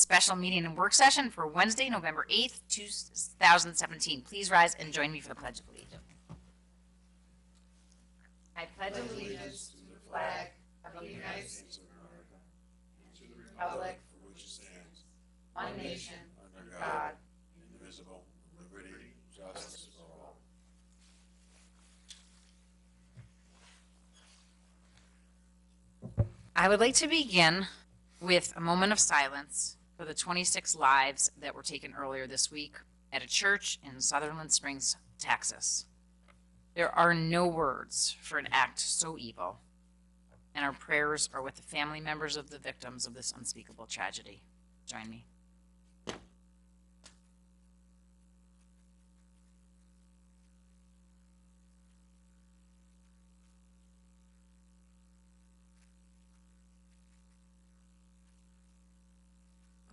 special meeting and work session for Wednesday, November 8th, 2017. Please rise and join me for the Pledge of Allegiance. I pledge allegiance to the flag of the United States of America and to the republic for which it stands, one nation, under God, indivisible, with liberty and justice for all. I would like to begin with a moment of silence for the 26 lives that were taken earlier this week at a church in Sutherland Springs, Texas. There are no words for an act so evil, and our prayers are with the family members of the victims of this unspeakable tragedy. Join me.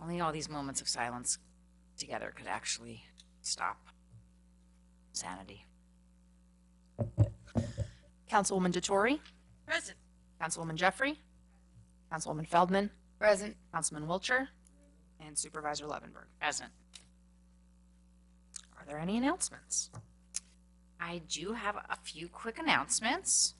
Only all these moments of silence together could actually stop insanity. Councilwoman DeTore, Present. Councilwoman Jeffrey, Councilwoman Feldman, Present. Councilman Wiltshire, and Supervisor Levenberg. Present. Are there any announcements? I do have a few quick announcements.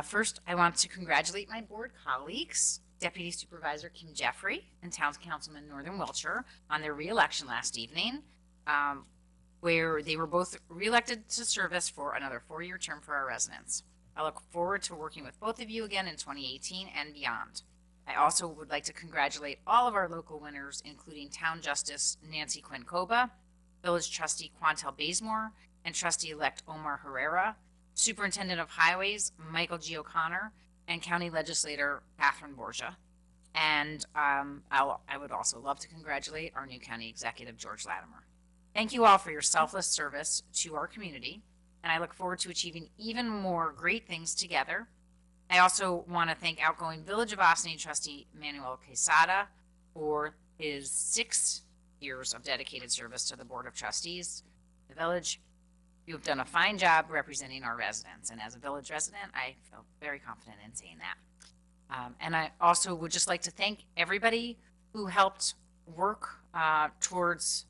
First, I want to congratulate my board colleagues, Deputy Supervisor Kim Jeffrey and Town Councilman Northern Wiltshire, on their re-election last evening, where they were both re-elected to service for another 4-year term for our residents. I look forward to working with both of you again in 2018 and beyond. I also would like to congratulate all of our local winners, including Town Justice Nancy Quinn Coba, Village Trustee Quantel Bazemore, and Trustee-elect Omar Herrera, Superintendent of Highways Michael G. O'Connor, and County Legislator Catherine Borgia. And I would also love to congratulate our new County Executive, George Latimer. Thank you all for your selfless service to our community, and I look forward to achieving even more great things together. I also want to thank outgoing Village of Ossining Trustee Manuel Quesada for his 6 years of dedicated service to the Board of Trustees. The Village, you have done a fine job representing our residents, and as a Village resident, I feel very confident in saying that. And I also would just like to thank everybody who helped work towards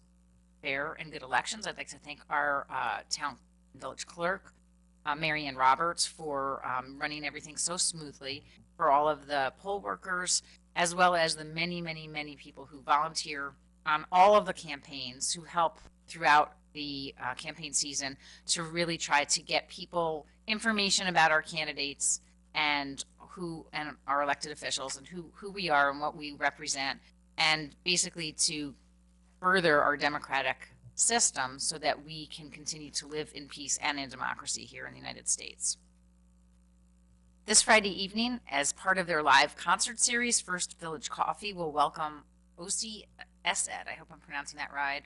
fair and good elections. I'd like to thank our town village clerk, Mary Ann Roberts, for running everything so smoothly, for all of the poll workers, as well as the many, many, many people who volunteer on all of the campaigns, who help throughout the campaign season to really try to get people information about our candidates and our elected officials and who we are and what we represent, and basically to further our democratic system so that we can continue to live in peace and in democracy here in the United States. This Friday evening, as part of their live concert series, First Village Coffee will welcome Osi Esed, I hope I'm pronouncing that right,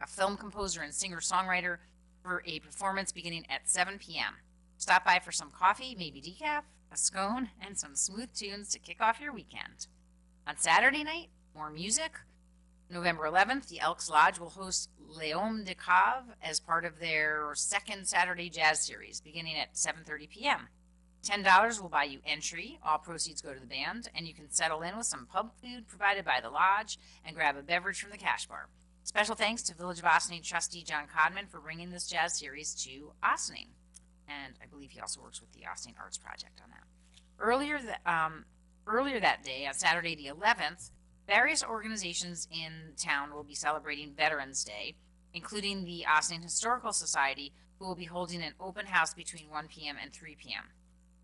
a film composer and singer-songwriter, for a performance beginning at 7 p.m. Stop by for some coffee, maybe decaf, a scone, and some smooth tunes to kick off your weekend. On Saturday night, more music. November 11th, the Elks Lodge will host L'Homme de Cave as part of their second Saturday jazz series, beginning at 7:30 p.m. $10 will buy you entry. All proceeds go to the band, and you can settle in with some pub food provided by the lodge and grab a beverage from the cash bar. Special thanks to Village of Ossining trustee John Codman for bringing this jazz series to Ossining. And I believe he also works with the Ossining Arts Project on that. Earlier that day, on Saturday the 11th, various organizations in town will be celebrating Veterans Day, including the Ossining Historical Society, who will be holding an open house between 1 p.m. and 3 p.m.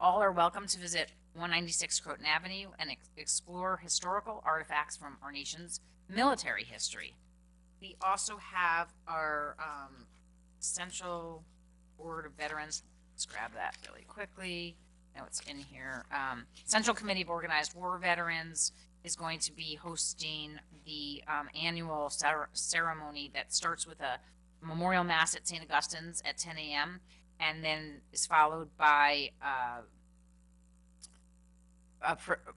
All are welcome to visit 196 Croton Avenue and explore historical artifacts from our nation's military history. We also have our Central Board of Veterans. Let's grab that really quickly. I know it's in here. Central Committee of Organized War Veterans is going to be hosting the annual ceremony that starts with a memorial mass at St. Augustine's at 10 a.m. and then is followed by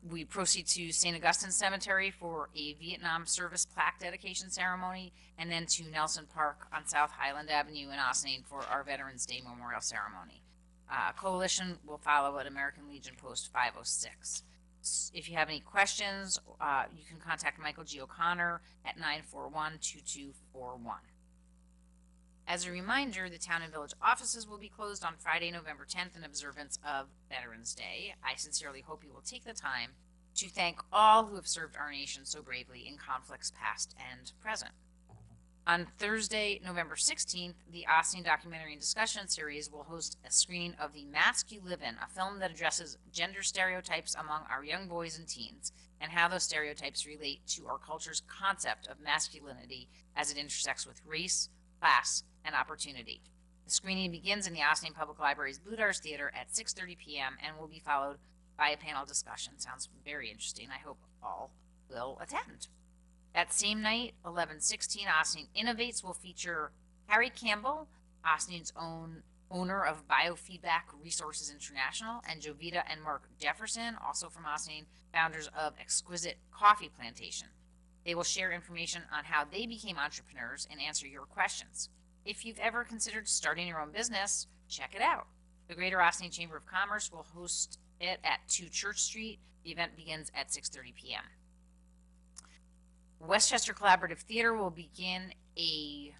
we proceed to St. Augustine Cemetery for a Vietnam service plaque dedication ceremony, and then to Nelson Park on South Highland Avenue in Ossining for our Veterans Day Memorial Ceremony. Coalition will follow at American Legion Post 506. If you have any questions, you can contact Michael G. O'Connor at 941-2241. As a reminder, the town and village offices will be closed on Friday, November 10th in observance of Veterans Day. I sincerely hope you will take the time to thank all who have served our nation so bravely in conflicts past and present. On Thursday, November 16th, the Austin Documentary and Discussion Series will host a screening of The Mask You Live In, a film that addresses gender stereotypes among our young boys and teens, and how those stereotypes relate to our culture's concept of masculinity as it intersects with race, class, and opportunity. The screening begins in the Austin Public Library's Bludars Theater at 6:30 p.m. and will be followed by a panel discussion. Sounds very interesting. I hope all will attend. That same night, 11:16, Austin Innovates will feature Harry Campbell, Austin's owner of Biofeedback Resources International, and Jovita and Mark Jefferson, also from Austin, founders of Exquisite Coffee Plantation. They will share information on how they became entrepreneurs and answer your questions. If you've ever considered starting your own business, check it out. The Greater Austin Chamber of Commerce will host it at 2 Church Street. The event begins at 6:30 p.m. Westchester Collaborative Theater will begin a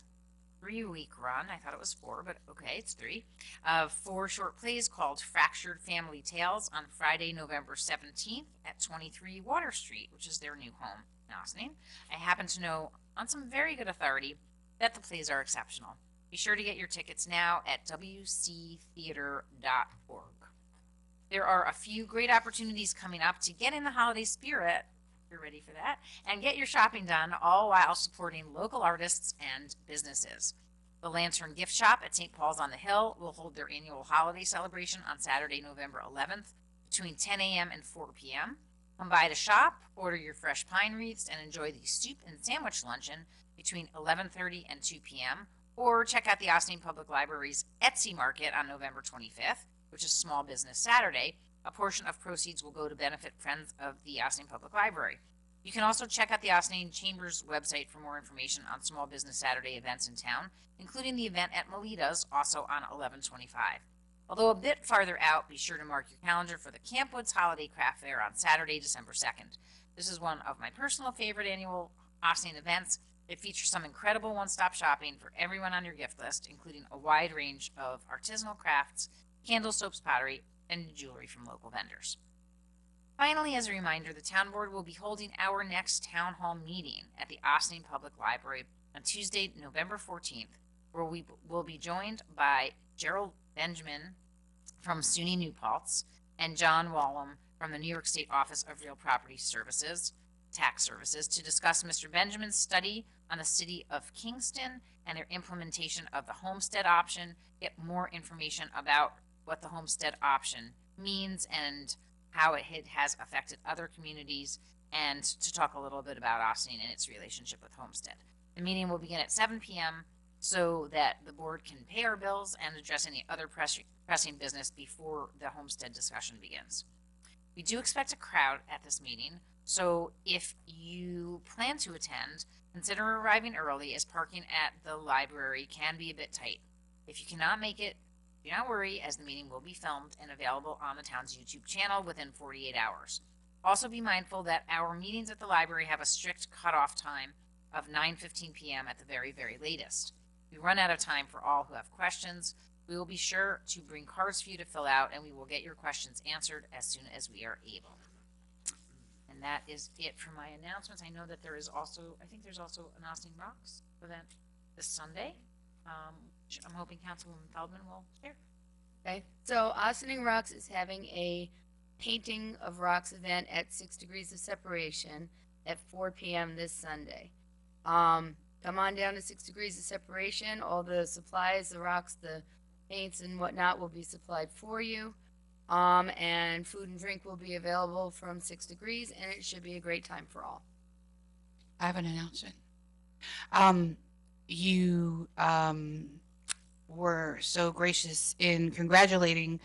3-week run. I thought it was 4, but okay, it's 3. Of 4 short plays called Fractured Family Tales on Friday, November 17th at 23 Water Street, which is their new home in Austin. I happen to know on some very good authority that the plays are exceptional. Be sure to get your tickets now at wctheater.org. There are a few great opportunities coming up to get in the holiday spirit. You're ready for that, and get your shopping done, all while supporting local artists and businesses. The Lantern Gift Shop at St. Paul's on the Hill will hold their annual holiday celebration on Saturday, November 11th, between 10 a.m. and 4 p.m. Come by the shop, order your fresh pine wreaths, and enjoy the soup and sandwich luncheon between 11:30 and 2 p.m., or check out the Austin Public Library's Etsy Market on November 25th, which is Small Business Saturday. A portion of proceeds will go to benefit Friends of the Austin Public Library. You can also check out the Austin Chamber's website for more information on Small Business Saturday events in town, including the event at Melita's, also on 11/25. Although a bit farther out, be sure to mark your calendar for the Camp Woods Holiday Craft Fair on Saturday, December 2nd. This is one of my personal favorite annual Austin events. It features some incredible one-stop shopping for everyone on your gift list, including a wide range of artisanal crafts, candles, soaps, pottery, and jewelry from local vendors. Finally, as a reminder, the town board will be holding our next town hall meeting at the Austin Public Library on Tuesday, November 14th, where we will be joined by Gerald Benjamin from SUNY New Paltz and John Wallum from the New York State Office of Real Property Services, Tax Services, to discuss Mr. Benjamin's study on the city of Kingston and their implementation of the homestead option, get more information about what the homestead option means and how it has affected other communities, and to talk a little bit about Austin and its relationship with homestead. The meeting will begin at 7 p.m. so that the board can pay our bills and address any other pressing business before the homestead discussion begins. We do expect a crowd at this meeting, so if you plan to attend, consider arriving early, as parking at the library can be a bit tight. If you cannot make it, do not worry, as the meeting will be filmed and available on the town's YouTube channel within 48 hours. Also be mindful that our meetings at the library have a strict cutoff time of 9:15 p.m. at the very, very latest. We run out of time for all who have questions. We will be sure to bring cards for you to fill out, and we will get your questions answered as soon as we are able. And that is it for my announcements. I know that there is also, I think there's also an Austin Rocks event this Sunday. Which I'm hoping Councilwoman Feldman will share. Okay, so Austining Rocks is having a painting of rocks event at 6 Degrees of Separation at 4 p.m. this Sunday. Come on down to 6 Degrees of Separation. All the supplies, the rocks, the paints and whatnot will be supplied for you. And food and drink will be available from 6 Degrees, and it should be a great time for all. I have an announcement. You were so gracious in congratulating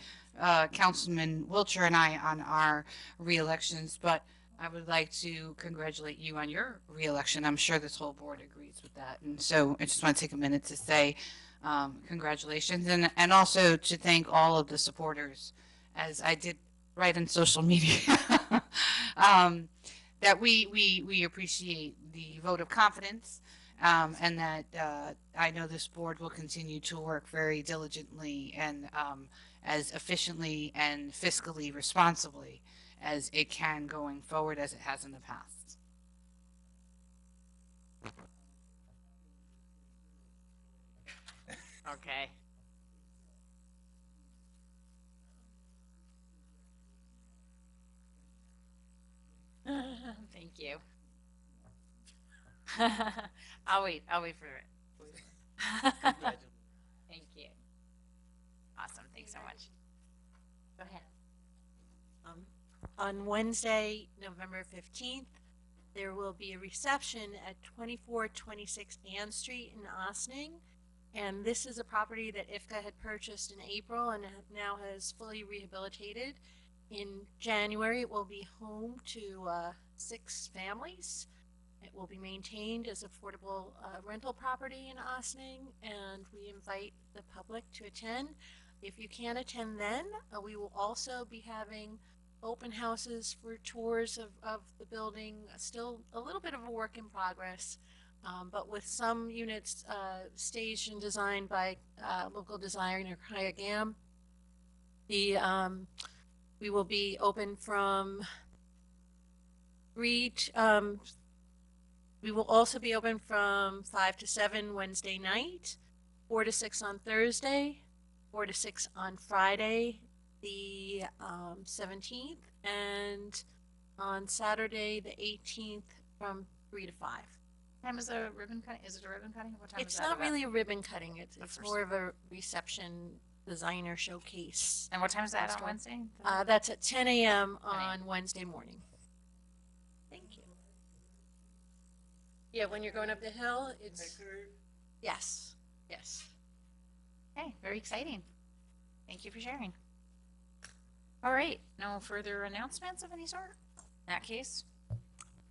Councilman Wiltshire and I on our re-elections, but I would like to congratulate you on your re-election. I'm sure this whole board agrees with that. And so I just want to take a minute to say congratulations, and also to thank all of the supporters, as I did write in social media that we appreciate the vote of confidence, and that I know this board will continue to work very diligently and as efficiently and fiscally responsibly as it can going forward as it has in the past. Okay. Thank you. I'll wait for it. Thank you. Awesome, thanks so much. Go ahead. On Wednesday, November 15th, there will be a reception at 2426 Ann Street in Ossining. And this is a property that IFCA had purchased in April and now has fully rehabilitated. In January, it will be home to 6 families. It will be maintained as affordable rental property in Ossining, and we invite the public to attend. If you can't attend then, we will also be having open houses for tours of the building. Still a little bit of a work in progress, but with some units staged and designed by local designer Kaya Gam. We will be open from we will also be open from 5 to 7 Wednesday night, 4 to 6 on Thursday, 4 to 6 on Friday, the 17th, and on Saturday, the 18th, from 3 to 5. Time is a ribbon cutting? Is it a ribbon cutting? What time is It's that not event? really a ribbon cutting. It's first- more of a reception designer showcase. And what time is that That's on cool. Wednesday? That's at 10 a.m. on Wednesday morning. Thank you. Yeah, when you're going up the hill, it's, yes, yes. Okay, very exciting. Thank you for sharing. All right, no further announcements of any sort? In that case,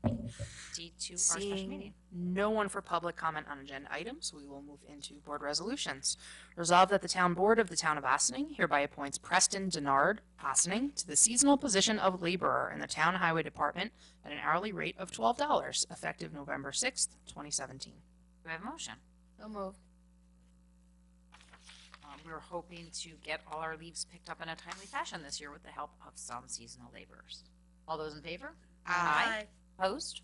D2 our special meeting. Seeing no one for public comment on agenda items, we will move into board resolutions. Resolved that the town board of the town of Ossining hereby appoints Preston Denard Ossining to the seasonal position of laborer in the town highway department at an hourly rate of $12, effective November 6th, 2017. Do we have a motion? So moved. We're hoping to get all our leaves picked up in a timely fashion this year with the help of some seasonal laborers. All those in favor? Aye. Opposed?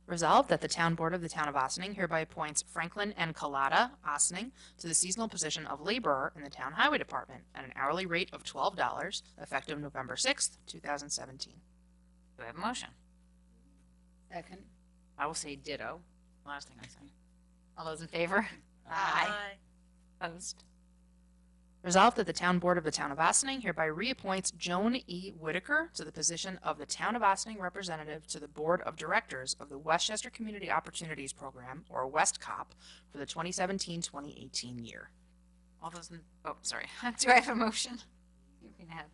Resolved that the town board of the town of Ossining hereby appoints Franklin and Collada Ossining to the seasonal position of laborer in the town highway department at an hourly rate of $12, effective November 6th, 2017. Do we have a motion? Second. I will say ditto. Last thing I say. All those in favor? Opposed? Resolved that the town board of the town of Ossining hereby reappoints Joan E. Whitaker to the position of the town of Ossining representative to the board of directors of the Westchester Community Opportunities Program, or WestCOP, for the 2017-2018 year. All those in, oh, sorry. Do I have a motion? You can have.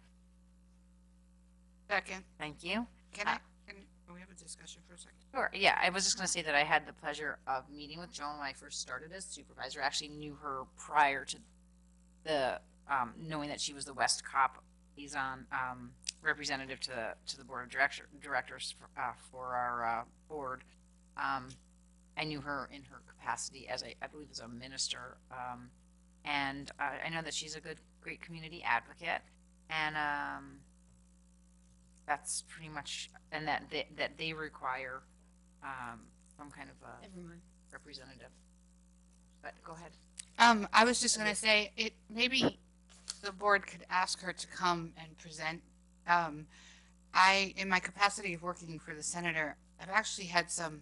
Second, Thank you. can we have a discussion for a second? Sure. Yeah, I was just going to say that I had the pleasure of meeting with Joan when I first started as supervisor. I actually knew her prior to the knowing that she was the West Cop liaison representative to the board of directors for our board. I knew her in her capacity as I believe as a minister, and I know that she's a great community advocate, and that's pretty much, and that they require some kind of a Everyone. representative. But go ahead. I was just gonna say, maybe the board could ask her to come and present. In my capacity of working for the senator, I've actually had some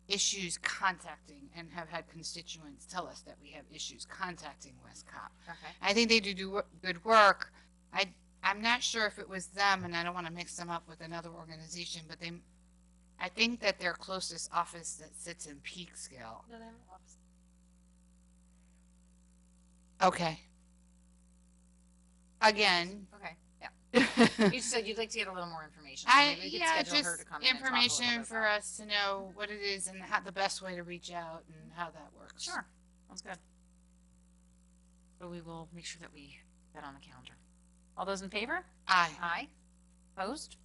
issues contacting and have had constituents tell us that we have issues contacting WestCOP. Okay. I think they do good work. I'm not sure if it was them, and I don't want to mix them up with another organization, but I think that their closest office that sits in Peekskill. No, they have an office. Okay. Again. Okay. Yeah. You said you'd like to get a little more information. So maybe we could schedule her to come in and talk a little information bit for about it. us to know what it is and how the best way to reach out and how that works. Sure. Sounds good. So we will make sure that we get on the calendar. All those in favor? Aye. Aye. Opposed?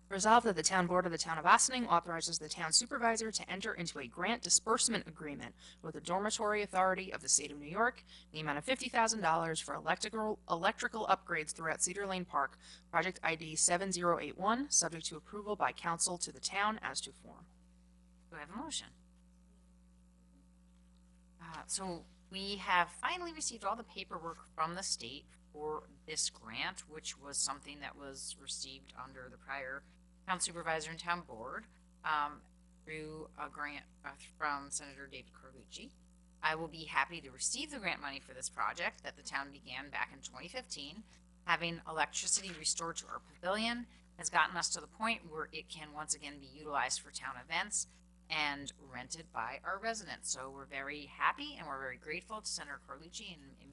Resolved that the town board of the town of Austining authorizes the town supervisor to enter into a grant disbursement agreement with the Dormitory Authority of the State of New York in the amount of $50,000 for electrical upgrades throughout Cedar Lane Park, project ID 7081, subject to approval by council to the town as to form. Do I have a motion? So we have finally received all the paperwork from the state for this grant, which was something that was received under the prior town supervisor and town board through a grant from Senator David Carlucci. I will be happy to receive the grant money for this project that the town began back in 2015. Having electricity restored to our pavilion has gotten us to the point where it can once again be utilized for town events and rented by our residents. So we're very happy and we're very grateful to Senator Carlucci, and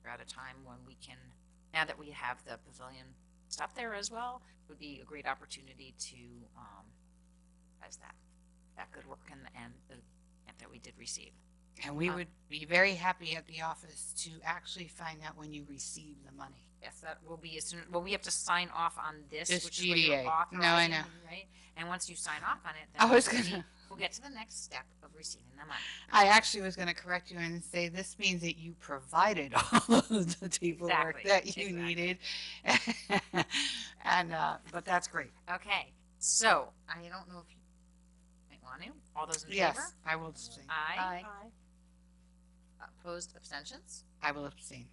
we're at a time when we can, now that we have the pavilion stuff there as well, it would be a great opportunity to as that good work and the grant that we did receive. And we would be very happy at the office to actually find out when you receive the money. Yes, that will be as soon. Well, we have to sign off on this, This which is what you're GDA. authorizing, No, I know. right? And once you sign off on it, I then was gonna- we'll get to the next step of receiving the money. I actually was going to correct you and say this means that you provided all of the paperwork Exactly, that you exactly. needed, and but that's great. Okay, so I don't know if you might want to. All those in Yes, favor? I will abstain. Aye. Aye. Opposed? Abstentions? I will abstain.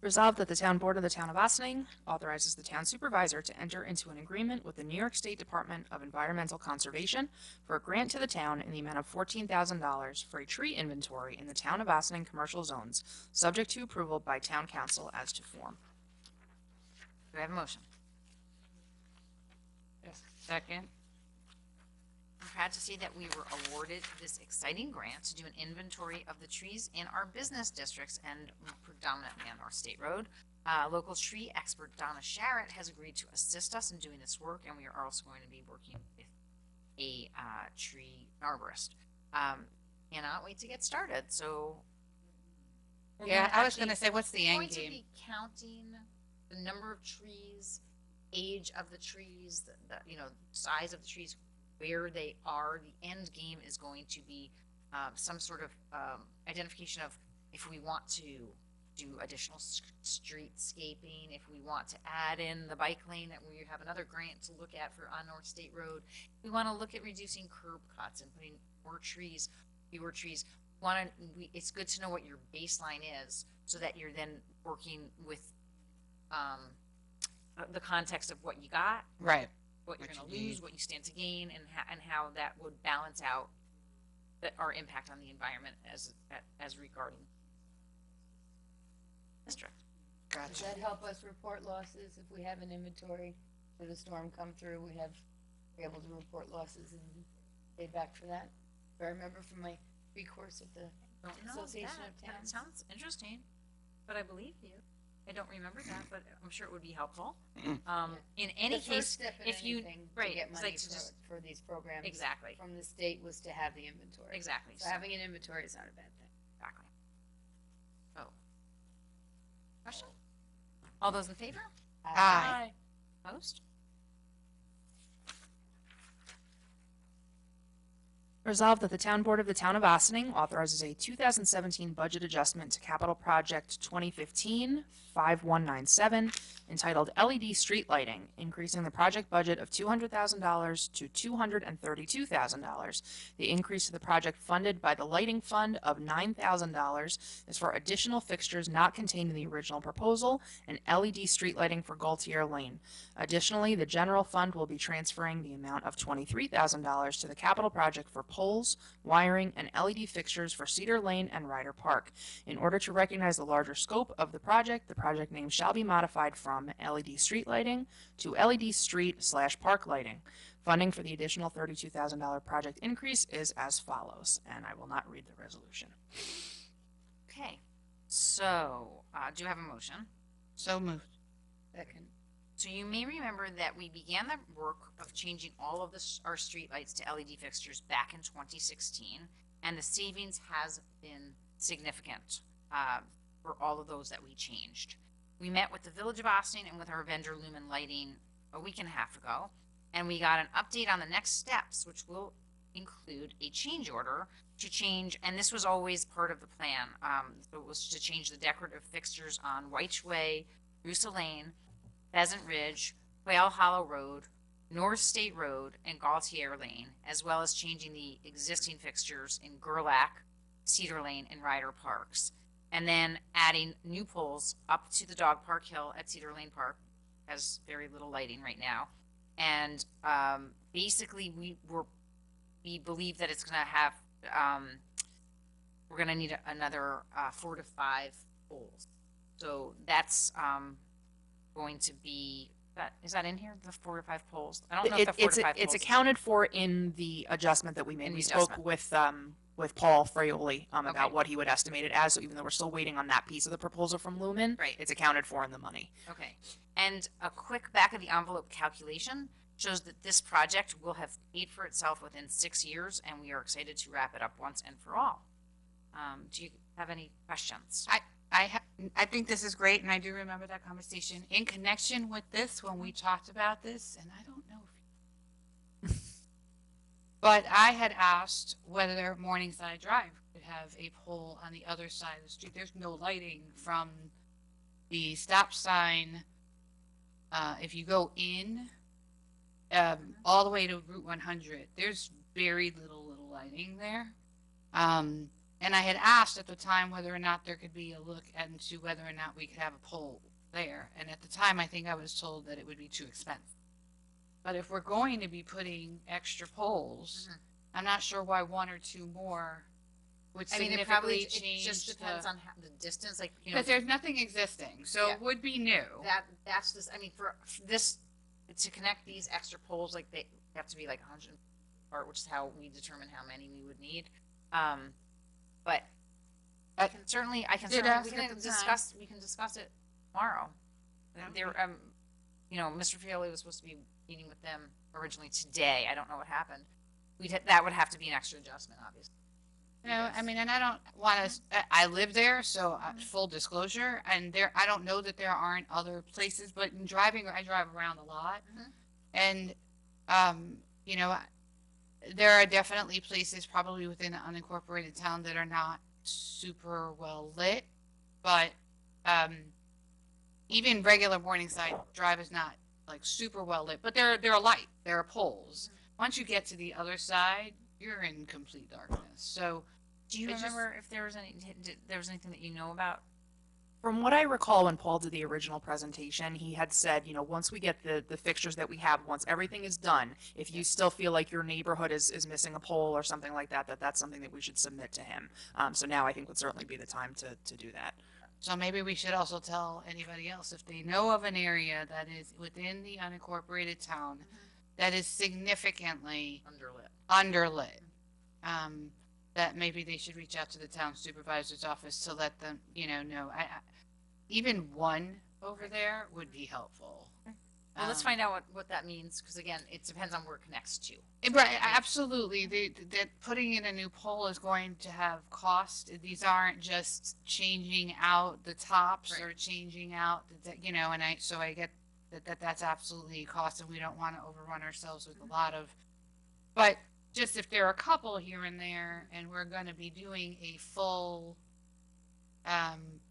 Resolved that the town board of the town of Austining authorizes the town supervisor to enter into an agreement with the New York State Department of Environmental Conservation for a grant to the town in the amount of $14,000 for a tree inventory in the town of Austining commercial zones, subject to approval by town council as to form. Do I have a motion? Yes. Second. I'm proud to say that we were awarded this exciting grant to do an inventory of the trees in our business districts and predominantly on North State Road. Local tree expert Donna Sharrett has agreed to assist us in doing this work, and we are also going to be working with a tree arborist. Cannot wait to get started. So, we're Yeah, gonna I was actually- going to say, what's the we're end going to game? be counting the number of trees, age of the trees, the size of the trees, where they are. The end game is going to be some sort of identification of if we want to do additional streetscaping, if we want to add in the bike lane that we have another grant to look at for on North State Road. We want to look at reducing curb cuts and putting more trees, fewer trees. It's good to know what your baseline is so that you're then working with the context of what you got, Right. what you're What going you to lose, need. what you stand to gain, and how that would balance out our impact on the environment as regarding district. Does Gotcha. that help us report losses if we have an inventory for the storm come through? We're able to report losses and pay back for that. If I remember from my free course at the Don't know Association that, of but it Towns. sounds interesting, but I believe you. I don't remember that, but I'm sure it would be helpful. In any the first case, step in if you- anything right, to get it's money like to just- for these programs exactly, from the state was to have the inventory. exactly. So having an inventory is not a bad thing. Exactly. Oh. Question? All those in favor? Aye. Opposed? Resolved that the town board of the town of Austining authorizes a 2017 budget adjustment to capital project 2015-5197 entitled LED street lighting, increasing the project budget of $200,000 to $232,000. The increase to the project funded by the lighting fund of $9,000 is for additional fixtures not contained in the original proposal and LED street lighting for Gaultier Lane. Additionally, the general fund will be transferring the amount of $23,000 to the capital project for poles, wiring, and LED fixtures for Cedar Lane and Ryder Park. In order to recognize the larger scope of the project name shall be modified from LED street lighting to LED street/park lighting. Funding for the additional $32,000 project increase is as follows, and I will not read the resolution. Okay, so, do you have a motion? So moved. Second. So you may remember that we began the work of changing all of our streetlights to LED fixtures back in 2016, and the savings has been significant for all of those that we changed. we met with the Village of Austin and with our vendor Lumen Lighting a week and a half ago, and we got an update on the next steps, which will include a change order to change, and this was always part of the plan. So it was to change the decorative fixtures on White Way, Rusa Lane, Pheasant Ridge, Quail Hollow Road, North State Road, and Gaultier Lane, as well as changing the existing fixtures in Gerlach, Cedar Lane, and Ryder Parks. And then adding new poles up to the dog park hill at Cedar Lane Park, has very little lighting right now. And basically, we believe that it's going to have, we're going to need another 4 to 5 poles. So that's going to be, is that in here, the 4 to 5 poles? I don't know if the 4 to 5 poles. It's accounted for in the adjustment that we made. In the We spoke adjustment. with Paul Fraioli Okay. about what he would estimate it as. So even though we're still waiting on that piece of the proposal from Lumen, Right. it's accounted for in the money. Okay. And a quick back of the envelope calculation shows that this project will have paid for itself within 6 years, and we are excited to wrap it up once and for all. Do you have any questions? I think this is great, and I do remember that conversation in connection with this when we talked about this, and I don't know if but I had asked whether Morningside Drive could have a pole on the other side of the street. There's no lighting from the stop sign. If you go in, all the way to Route 100, there's very little lighting there. And I had asked at the time whether or not there could be a look into whether or not we could have a pole there. And at the time, I think I was told that it would be too expensive. But if we're going to be putting extra poles, I'm not sure why 1 or 2 more would I mean, significantly it change just depends on the distance, like, you know, because there's nothing existing, so Yeah. it would be new. that's this, I mean, for this, to connect these extra poles, like, they have to be like 100 apart, which is how we determine how many we would need. But I can certainly, ask we at can the discuss it tomorrow. That There, you know, Mr. Fioli was supposed to be meeting with them originally today. I don't know what happened. That would have to be an extra adjustment, obviously. No, I mean, and I don't want to. I live there, so full disclosure. And I don't know that there aren't other places, but in driving, I drive around a lot, and you know, there are definitely places probably within the unincorporated town that are not super well lit, but even regular Morningside Drive is not like super well lit, but there are light, there are poles. Once you get to the other side, you're in complete darkness. So, Do you It just- remember if there was anything that you know about? From what I recall, when Paul did the original presentation, he had said, you know, once we get the fixtures that we have, once everything is done, if you still feel like your neighborhood is missing a pole or something like that, that's something that we should submit to him. So now I think would certainly be the time to do that. so maybe we should also tell anybody else if they know of an area that is within the unincorporated town that is significantly underlit. That maybe they should reach out to the town supervisor's office to let them, you know. Even one over there would be helpful. Well, let's find out what that means, because again, it depends on where it connects to. Right, absolutely. That putting in a new pole is going to have cost. These aren't just changing out the tops or changing out, you know. And so I get that's absolutely a cost, and we don't want to overrun ourselves with a lot of. But just if there are a couple here and there, and we're going to be doing a full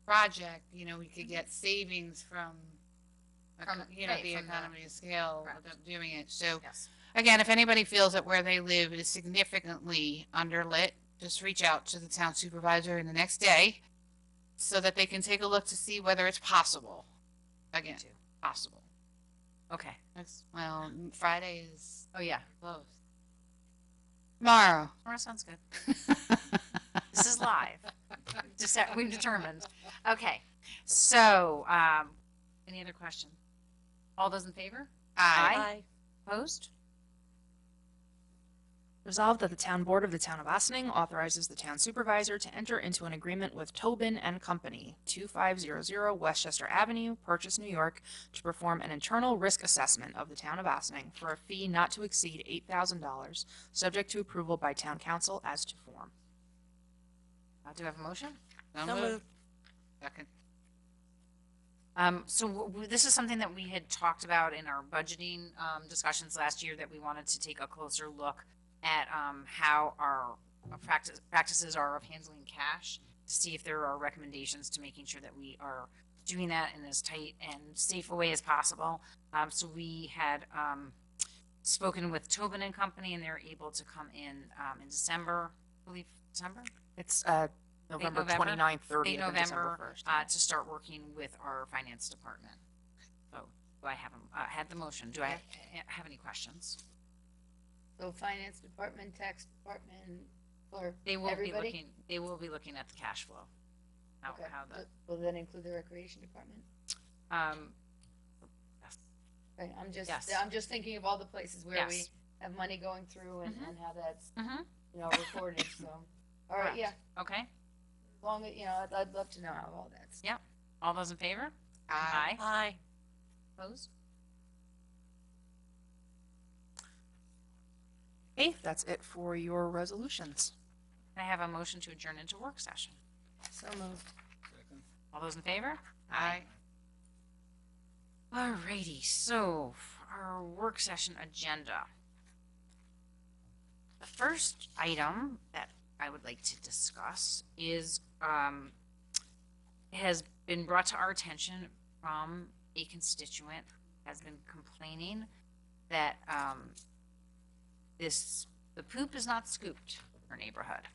project, you know, we could get savings from you know, right, the from the- economy of scale Correct. of doing it. So Yes. again, if anybody feels that where they live is significantly underlit, just reach out to the town supervisor in the next day so that they can take a look to see whether it's possible. Again, possible. Okay. Well, Friday is Oh, yeah. close. Tomorrow. Tomorrow sounds good. This is live. We've determined. Okay. So, any other questions? All those in favor? Aye. Opposed? Resolved that the town board of the town of Austining authorizes the town supervisor to enter into an agreement with Tobin and Company, 2500 Westchester Avenue, Purchase, New York, to perform an internal risk assessment of the town of Austining for a fee not to exceed $8,000, subject to approval by town council as to form. Do I have a motion? So So moved. moved. Second. This is something that we had talked about in our budgeting discussions last year, that we wanted to take a closer look at how our practices are of handling cash, to see if there are recommendations to making sure that we are doing that in as tight and safe a way as possible. So we had spoken with Tobin and Company, and they're able to come in December, I believe December? It's November November? 29th, 30th, Late and December November 1st. to start working with our finance department. So do I have, had the motion? Do I have any questions? So finance department, tax department, or They will everybody? they will be looking at the cash flow. Okay. How the, Will that include the recreation department? um, Right, Yes. I'm just thinking of all the places where we Yes. have money going through and, Mhm. and how that's, Mhm. recorded, so. All right, Correct. yeah, okay, as long as, I'd love to know how all that's. all those in favor? Aye. Aye. Opposed? Okay, that's it for your resolutions. Can I have a motion to adjourn into work session? So moved. All those in favor? Aye. Alrighty, so for our work session agenda. The first item that I would like to discuss is, has been brought to our attention from a constituent, has been complaining that, the poop is not scooped in her neighborhood,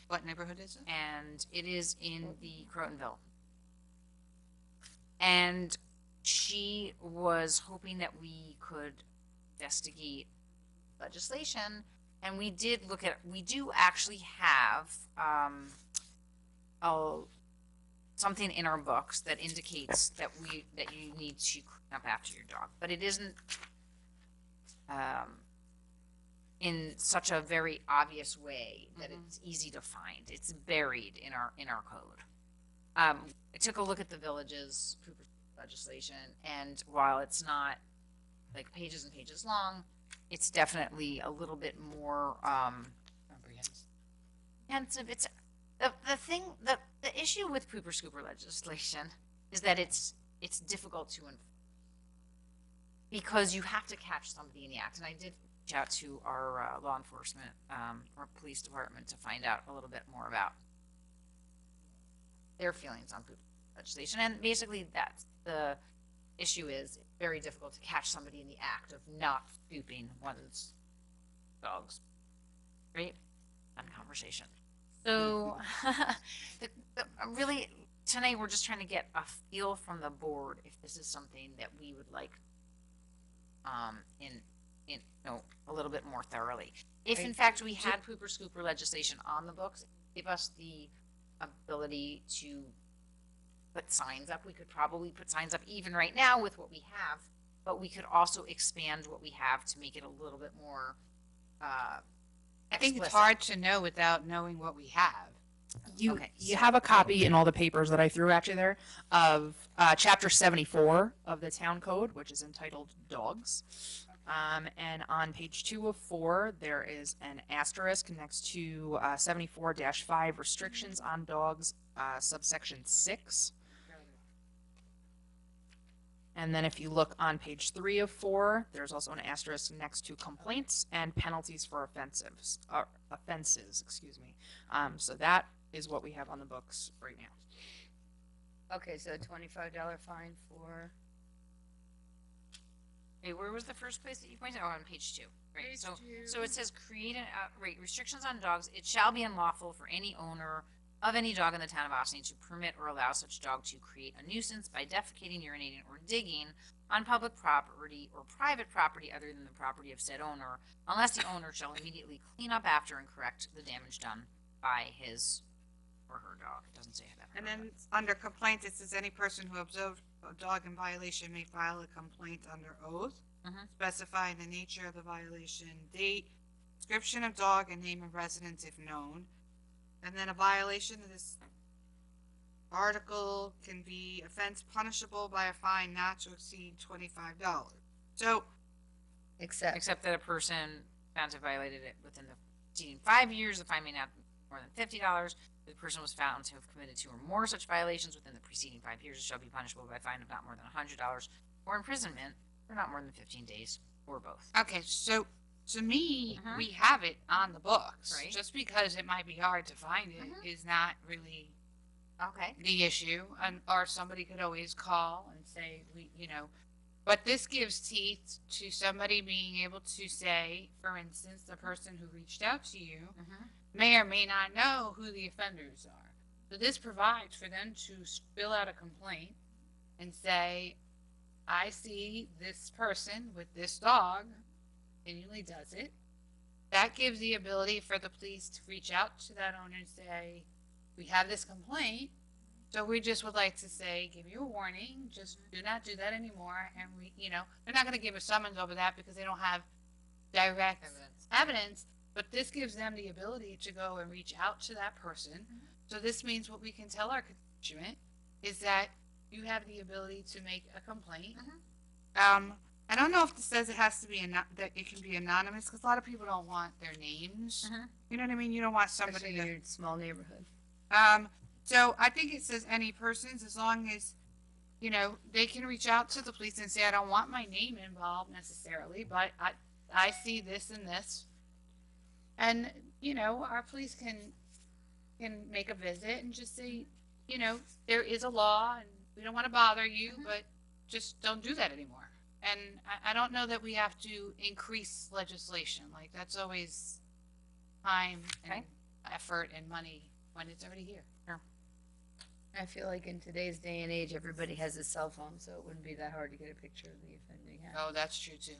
What neighborhood is it? and it is in the Crotonville. And she was hoping that we could investigate legislation, and we did look at, we do actually have, something in our books that indicates that you need to clean up after your dog, but it isn't, in such a very obvious way that it's easy to find. It's buried in our code. I took a look at the village's pooper legislation, and while it's not like pages and pages long, it's definitely a little bit more comprehensive. It's the issue with pooper scooper legislation is that it's difficult to enforce because you have to catch somebody in the act. And I did reach out to our law enforcement or police department to find out a little bit more about their feelings on poop legislation. And basically that's the issue, is it's very difficult to catch somebody in the act of not scooping one's dog's. Right? Fun conversation. So really tonight we're just trying to get a feel from the board if this is something that we would like in a little bit more thoroughly. If in fact we had pooper scooper legislation on the books, give us the ability to put signs up. We could probably put signs up even right now with what we have, but we could also expand what we have to make it a little bit more I think it's explicit. hard to know without knowing what we have. You Okay, you so- have a copy in all the papers that I threw at you there of chapter 74 of the town code, which is entitled dogs. And on page 2 of 4, there is an asterisk next to 74-5 restrictions on dogs, subsection 6. And then if you look on page 3 of 4, there's also an asterisk next to complaints and penalties for offenses, excuse me. So that is what we have on the books right now. Okay, so $25 fine for, Wait, where was the first place that you pointed? Oh, on page 2. Right. So it says create an right restrictions on dogs. It shall be unlawful for any owner of any dog in the town of Ossining to permit or allow such dog to create a nuisance by defecating, urinating, or digging on public property or private property other than the property of said owner, unless the owner shall immediately clean up after and correct the damage done by his or her dog. It doesn't say that. And then under complaints, it says any person who observed a dog in violation may file a complaint under oath, Mhm. specifying the nature of the violation, date, description of dog, and name of residence if known. And then a violation of this article can be offense punishable by a fine not to exceed $25. So except, Except that a person found to have violated it within the preceding 5 years, the fine may not more than $50. If the person was found to have committed 2 or more such violations within the preceding 5 years, it shall be punishable by a fine of not more than $100 or imprisonment for not more than 15 days, or both. Okay, so to me, Mhm. we have it on the books. Right. Just because it might be hard to find it is not really Okay. the issue, and or somebody could always call and say but this gives teeth to somebody being able to say, for instance, the person who reached out to you may or may not know who the offenders are. So this provides for them to fill out a complaint and say, I see this person with this dog continually does it. That gives the ability for the police to reach out to that owner and say, we have this complaint, so we just would like to say, give you a warning, just do not do that anymore. And they're not going to give a summons over that because they don't have direct evidence, but this gives them the ability to go and reach out to that person. So this means what we can tell our constituent is that you have the ability to make a complaint. I don't know if this says it has to be that it can be anonymous, because a lot of people don't want their names. You know what I mean? You don't want somebody Especially to. in your small neighborhood. So I think it says any persons, as long as, they can reach out to the police and say, I don't want my name involved necessarily, but I see this and this. And, our police can make a visit and just say, there is a law and we don't want to bother you, but just don't do that anymore. And I don't know that we have to increase legislation. Like, that's always time and effort and money when it's already here. I feel like in today's day and age, everybody has a cell phone, so it wouldn't be that hard to get a picture of the offending act. Oh, that's true too.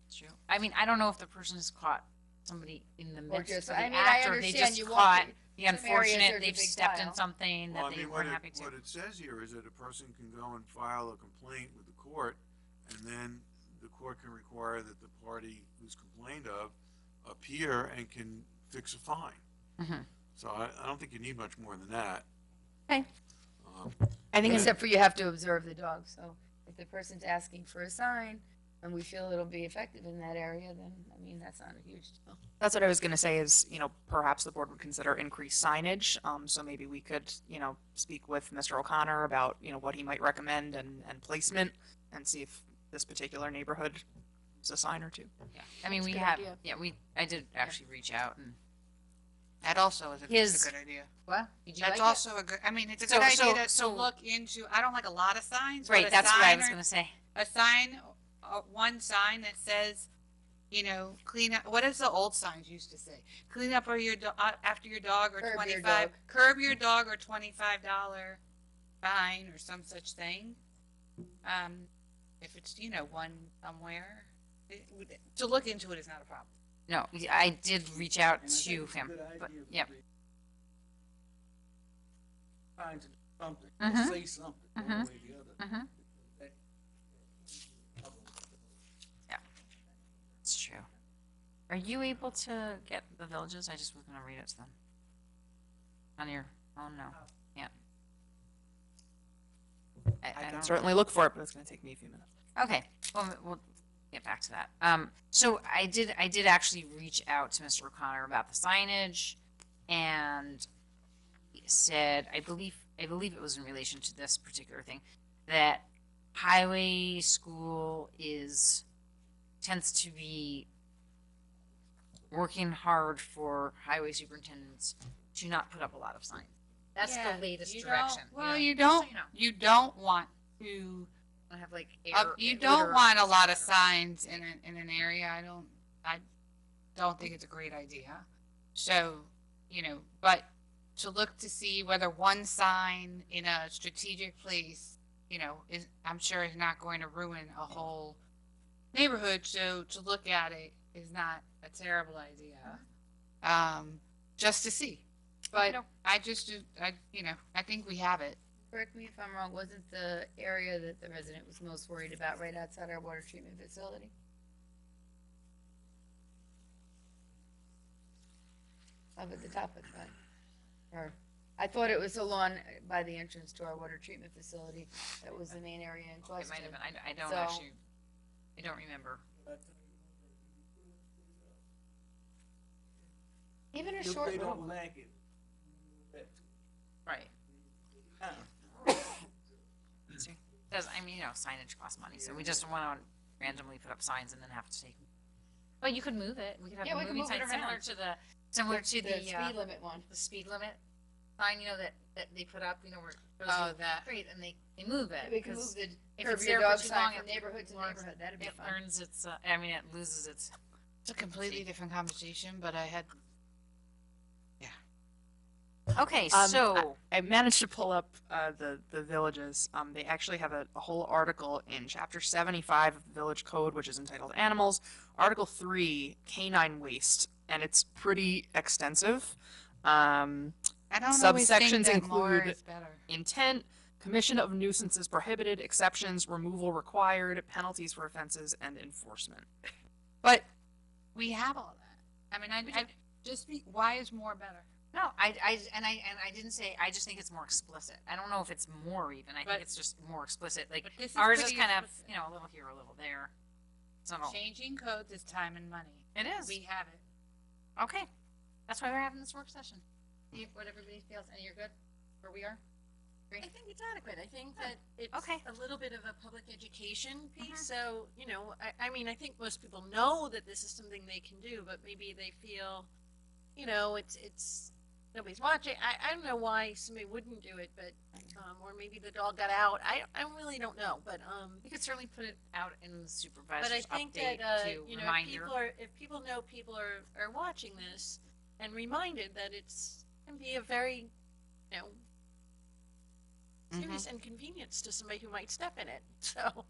It's true. I mean, I don't know if the person has caught somebody in the midst just- of the I mean, act, I or they understand just you caught won't the some areas unfortunate, there's a they've big stepped in pile. something that Well, I they mean, weren't happy to. what it says here is that a person can go and file a complaint with the court, and then the court can require that the party who's complained of appear and can fix a fine. So I don't think you need much more than that. Okay. I think Except for you have to observe the dog, so if the person's asking for a sign and we feel it'll be effective in that area, then, I mean, that's not a huge deal. that's what I was going to say is, perhaps the board would consider increased signage. So maybe we could, speak with Mr. O'Connor about, what he might recommend and placement, and see if this particular neighborhood is a sign or two. Yeah. I mean, That's a we good have, idea. I did actually reach out and. That also is a His- good idea. What? Did you That's like it? also a good, I mean, it's a So- good idea to so- look into. I don't like a lot of signs. Right, but a that's what I sign was or- gonna say. A sign, one sign that says, clean up. What does the old signs used to say? Clean up or after your dog, or Curb your 25. dog. Curb your dog, or $25 fine, or some such thing. If it's one somewhere, to look into it is not a problem. No, I did reach out And I think to it's a him, good but, idea for yep. the- Trying to do something, Mhm. say something, one Mhm. way or the other. Mhm. That- It's true. Are you able to get the villages? I just was gonna read it to them. On your phone, no. Yeah. I can don't- certainly look for it, but it's going to take me a few minutes. Okay, well, we'll get back to that. So I did actually reach out to Mr. O'Connor about the signage, and he said, I believe it was in relation to this particular thing, that highway school tends to be working hard for highway superintendents to not put up a lot of signs. That's Yeah, the latest you direction. don't- Well, you just so don't. you know. You don't want to. I have like You don't want a lot of signs in an area. I don't think it's a great idea. So, but to look to see whether one sign in a strategic place, I'm sure is not going to ruin a whole neighborhood. So to look at it is not a terrible idea. Just to see. But I think we have it. Correct me if I'm wrong, wasn't the area that the resident was most worried about right outside our water treatment facility? Up at the top of that. Or, I thought it was along by the entrance to our water treatment facility. That was the main area in It question. might have been, I don't So- actually, I don't remember. Even a If short they little don't one. like it, because, I mean, you know, signage costs money, so we just don't want to randomly put up signs and then have to take. But you could move it. We could have Yeah, a we can moving move it sign around. similar to the speed limit one. the speed limit sign, you know, that they put up, you know, where it goes Oh, to the that. street and they move it. We can move 'cause the if curb it's your there for dog too sign long, from it neighborhood to learns- neighborhood. That'd be It fun. learns its, I mean, it loses its. It's a completely different conversation, but I had, Okay, Um, so. I managed to pull up the villages. They actually have a whole article in Chapter 75 of the Village Code, which is entitled Animals. Article 3, Canine Waste, and it's pretty extensive. I don't always think Subsections that more include- is better. Intent, commission of nuisances prohibited, exceptions, removal required, penalties for offenses, and enforcement. But We have all that. I mean, I just be, why is more better? No, I didn't say, I just think it's more explicit. I don't know if it's more even. I But- think it's just more explicit. Like, But this is ours is pretty kind of, explicit. you know, a little here, a little there. It's not all. Changing codes is time and money. It is. We have it. Okay. That's why we're having this work session. See what everybody feels, and you're good where we are? I think it's adequate. I think that it's Okay. a little bit of a public education piece. So, you know, I mean, I think most people know that this is something they can do, but maybe they feel, you know, it's nobody's watching. I don't know why somebody wouldn't do it, but, or maybe the dog got out. I really don't know, but, We could certainly put it out in the but I supervisor's think update that, to you know, reminder. if people know people are watching this and reminded that it's, can be a very, you know, serious inconvenience to somebody who might step in it. So,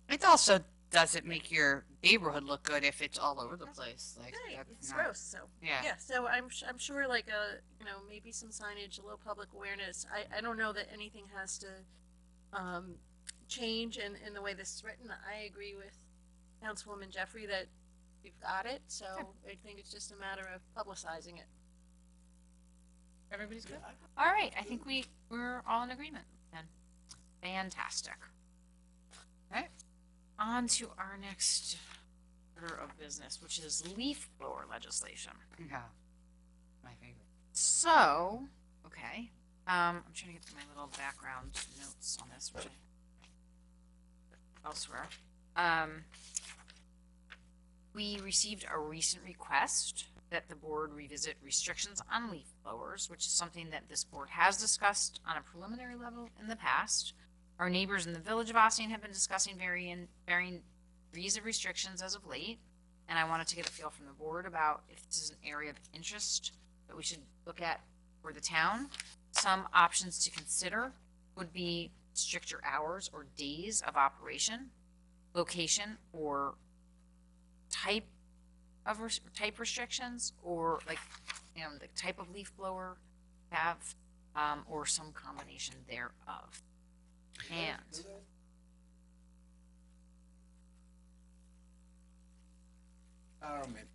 It also doesn't make your neighborhood look good if it's all over the place. Like, right, that's it's not- gross. So, Yeah. yeah. So I'm sure like you know, maybe some signage, a little public awareness. I don't know that anything has to change in the way this is written. I agree with Councilwoman Jeffrey that we've got it. So I think it's just a matter of publicizing it. Everybody's good? All right, I think we're all in agreement then. Fantastic. All right, on to our next order of business, which is leaf blower legislation. Yeah. My favorite. So, okay, I'm trying to get to my little background notes on this, which I elsewhere. We received a recent request that the board revisit restrictions on leaf blowers, which is something that this board has discussed on a preliminary level in the past. Our neighbors in the village of Ossian have been discussing varying degrees of restrictions as of late, and I wanted to get a feel from the board about if this is an area of interest that we should look at for the town. Some options to consider would be stricter hours or days of operation, location or type of type restrictions, or like, you know, the type of leaf blower have, or some combination thereof. And Environment.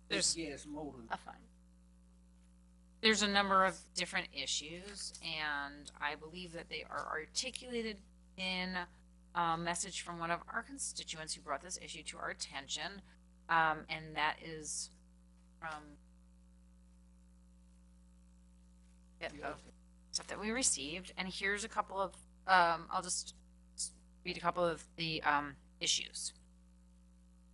There's- Gas motor. Fine. there's a number of different issues, and I believe that they are articulated in a message from one of our constituents who brought this issue to our attention, and that is from stuff that we received. And here's a couple of, I'll just read a couple of the issues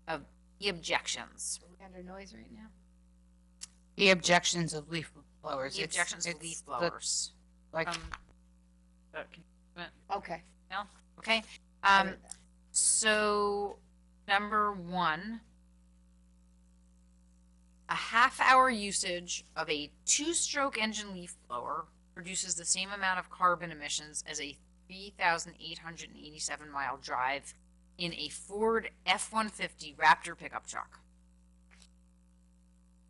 of the objections. Are we under noise right now? The objections of leaf blowers. The objections of leaf blowers. Like, Okay. Okay. So, number one, a half-hour usage of a two-stroke engine leaf blower produces the same amount of carbon emissions as a 3,887-mile drive in a Ford F-150 Raptor pickup truck.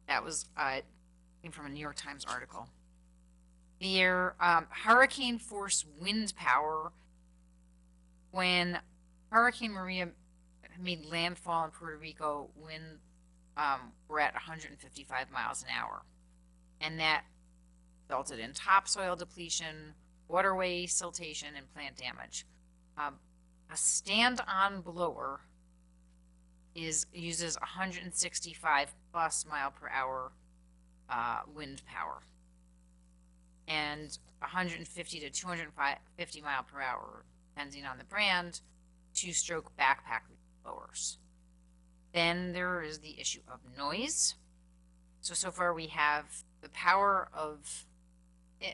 That was came from a New York Times article. Their hurricane force wind power when Hurricane Maria made landfall in Puerto Rico, wind were at 155 miles an hour, and that resulted in topsoil depletion, waterway siltation, and plant damage. A stand-on blower uses 165 plus mile per hour wind power. and 150 to 250 mile per hour, depending on the brand, two-stroke backpack leaf blowers. Then there is the issue of noise. So far we have the power of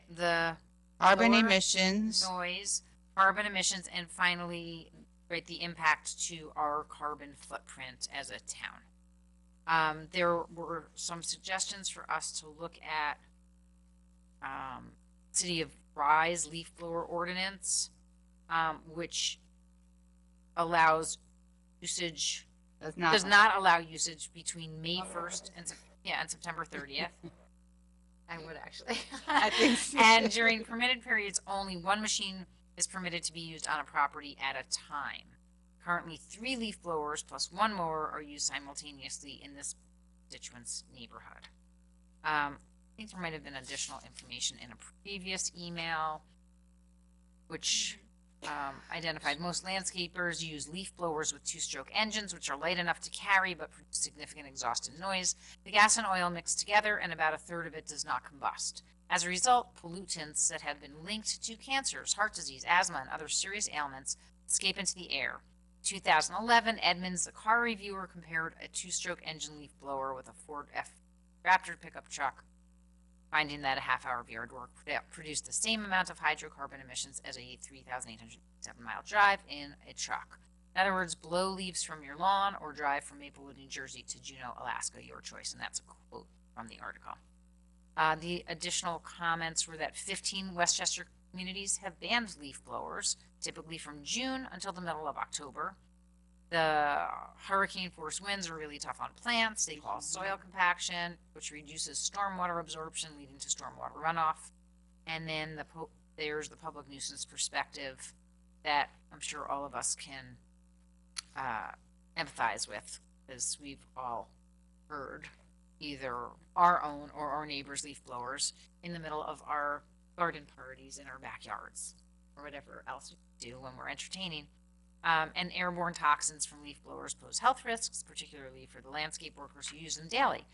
the Carbon lower emissions. noise, carbon emissions, and finally, right, the impact to our carbon footprint as a town. There were some suggestions for us to look at City of Rise leaf blower ordinance, which allows usage, does not allow usage between May 1st and September 30th. I would actually. I think so. And during permitted periods, only one machine is permitted to be used on a property at a time. Currently, 3 leaf blowers plus 1 mower are used simultaneously in this constituent's neighborhood. I think there might have been additional information in a previous email, which identified most landscapers use leaf blowers with 2-stroke engines, which are light enough to carry but produce significant exhaust and noise. The gas and oil mix together, and about a third of it does not combust. As a result, pollutants that have been linked to cancers, heart disease, asthma, and other serious ailments escape into the air. 2011, Edmunds, the car reviewer, compared a 2-stroke engine leaf blower with a Ford F-Raptor pickup truck, finding that a half-hour of yard work produced the same amount of hydrocarbon emissions as a 3,807-mile drive in a truck. In other words, blow leaves from your lawn or drive from Maplewood, New Jersey to Juneau, Alaska, your choice. And that's a quote from the article. The additional comments were that 15 Westchester communities have banned leaf blowers, typically from June until the middle of October. The hurricane force winds are really tough on plants. They cause soil compaction, which reduces stormwater absorption, leading to stormwater runoff. And then there's the public nuisance perspective that I'm sure all of us can empathize with, as we've all heard either our own or our neighbors' leaf blowers in the middle of our garden parties in our backyards or whatever else we do when we're entertaining. And airborne toxins from leaf blowers pose health risks, particularly for the landscape workers who use them daily.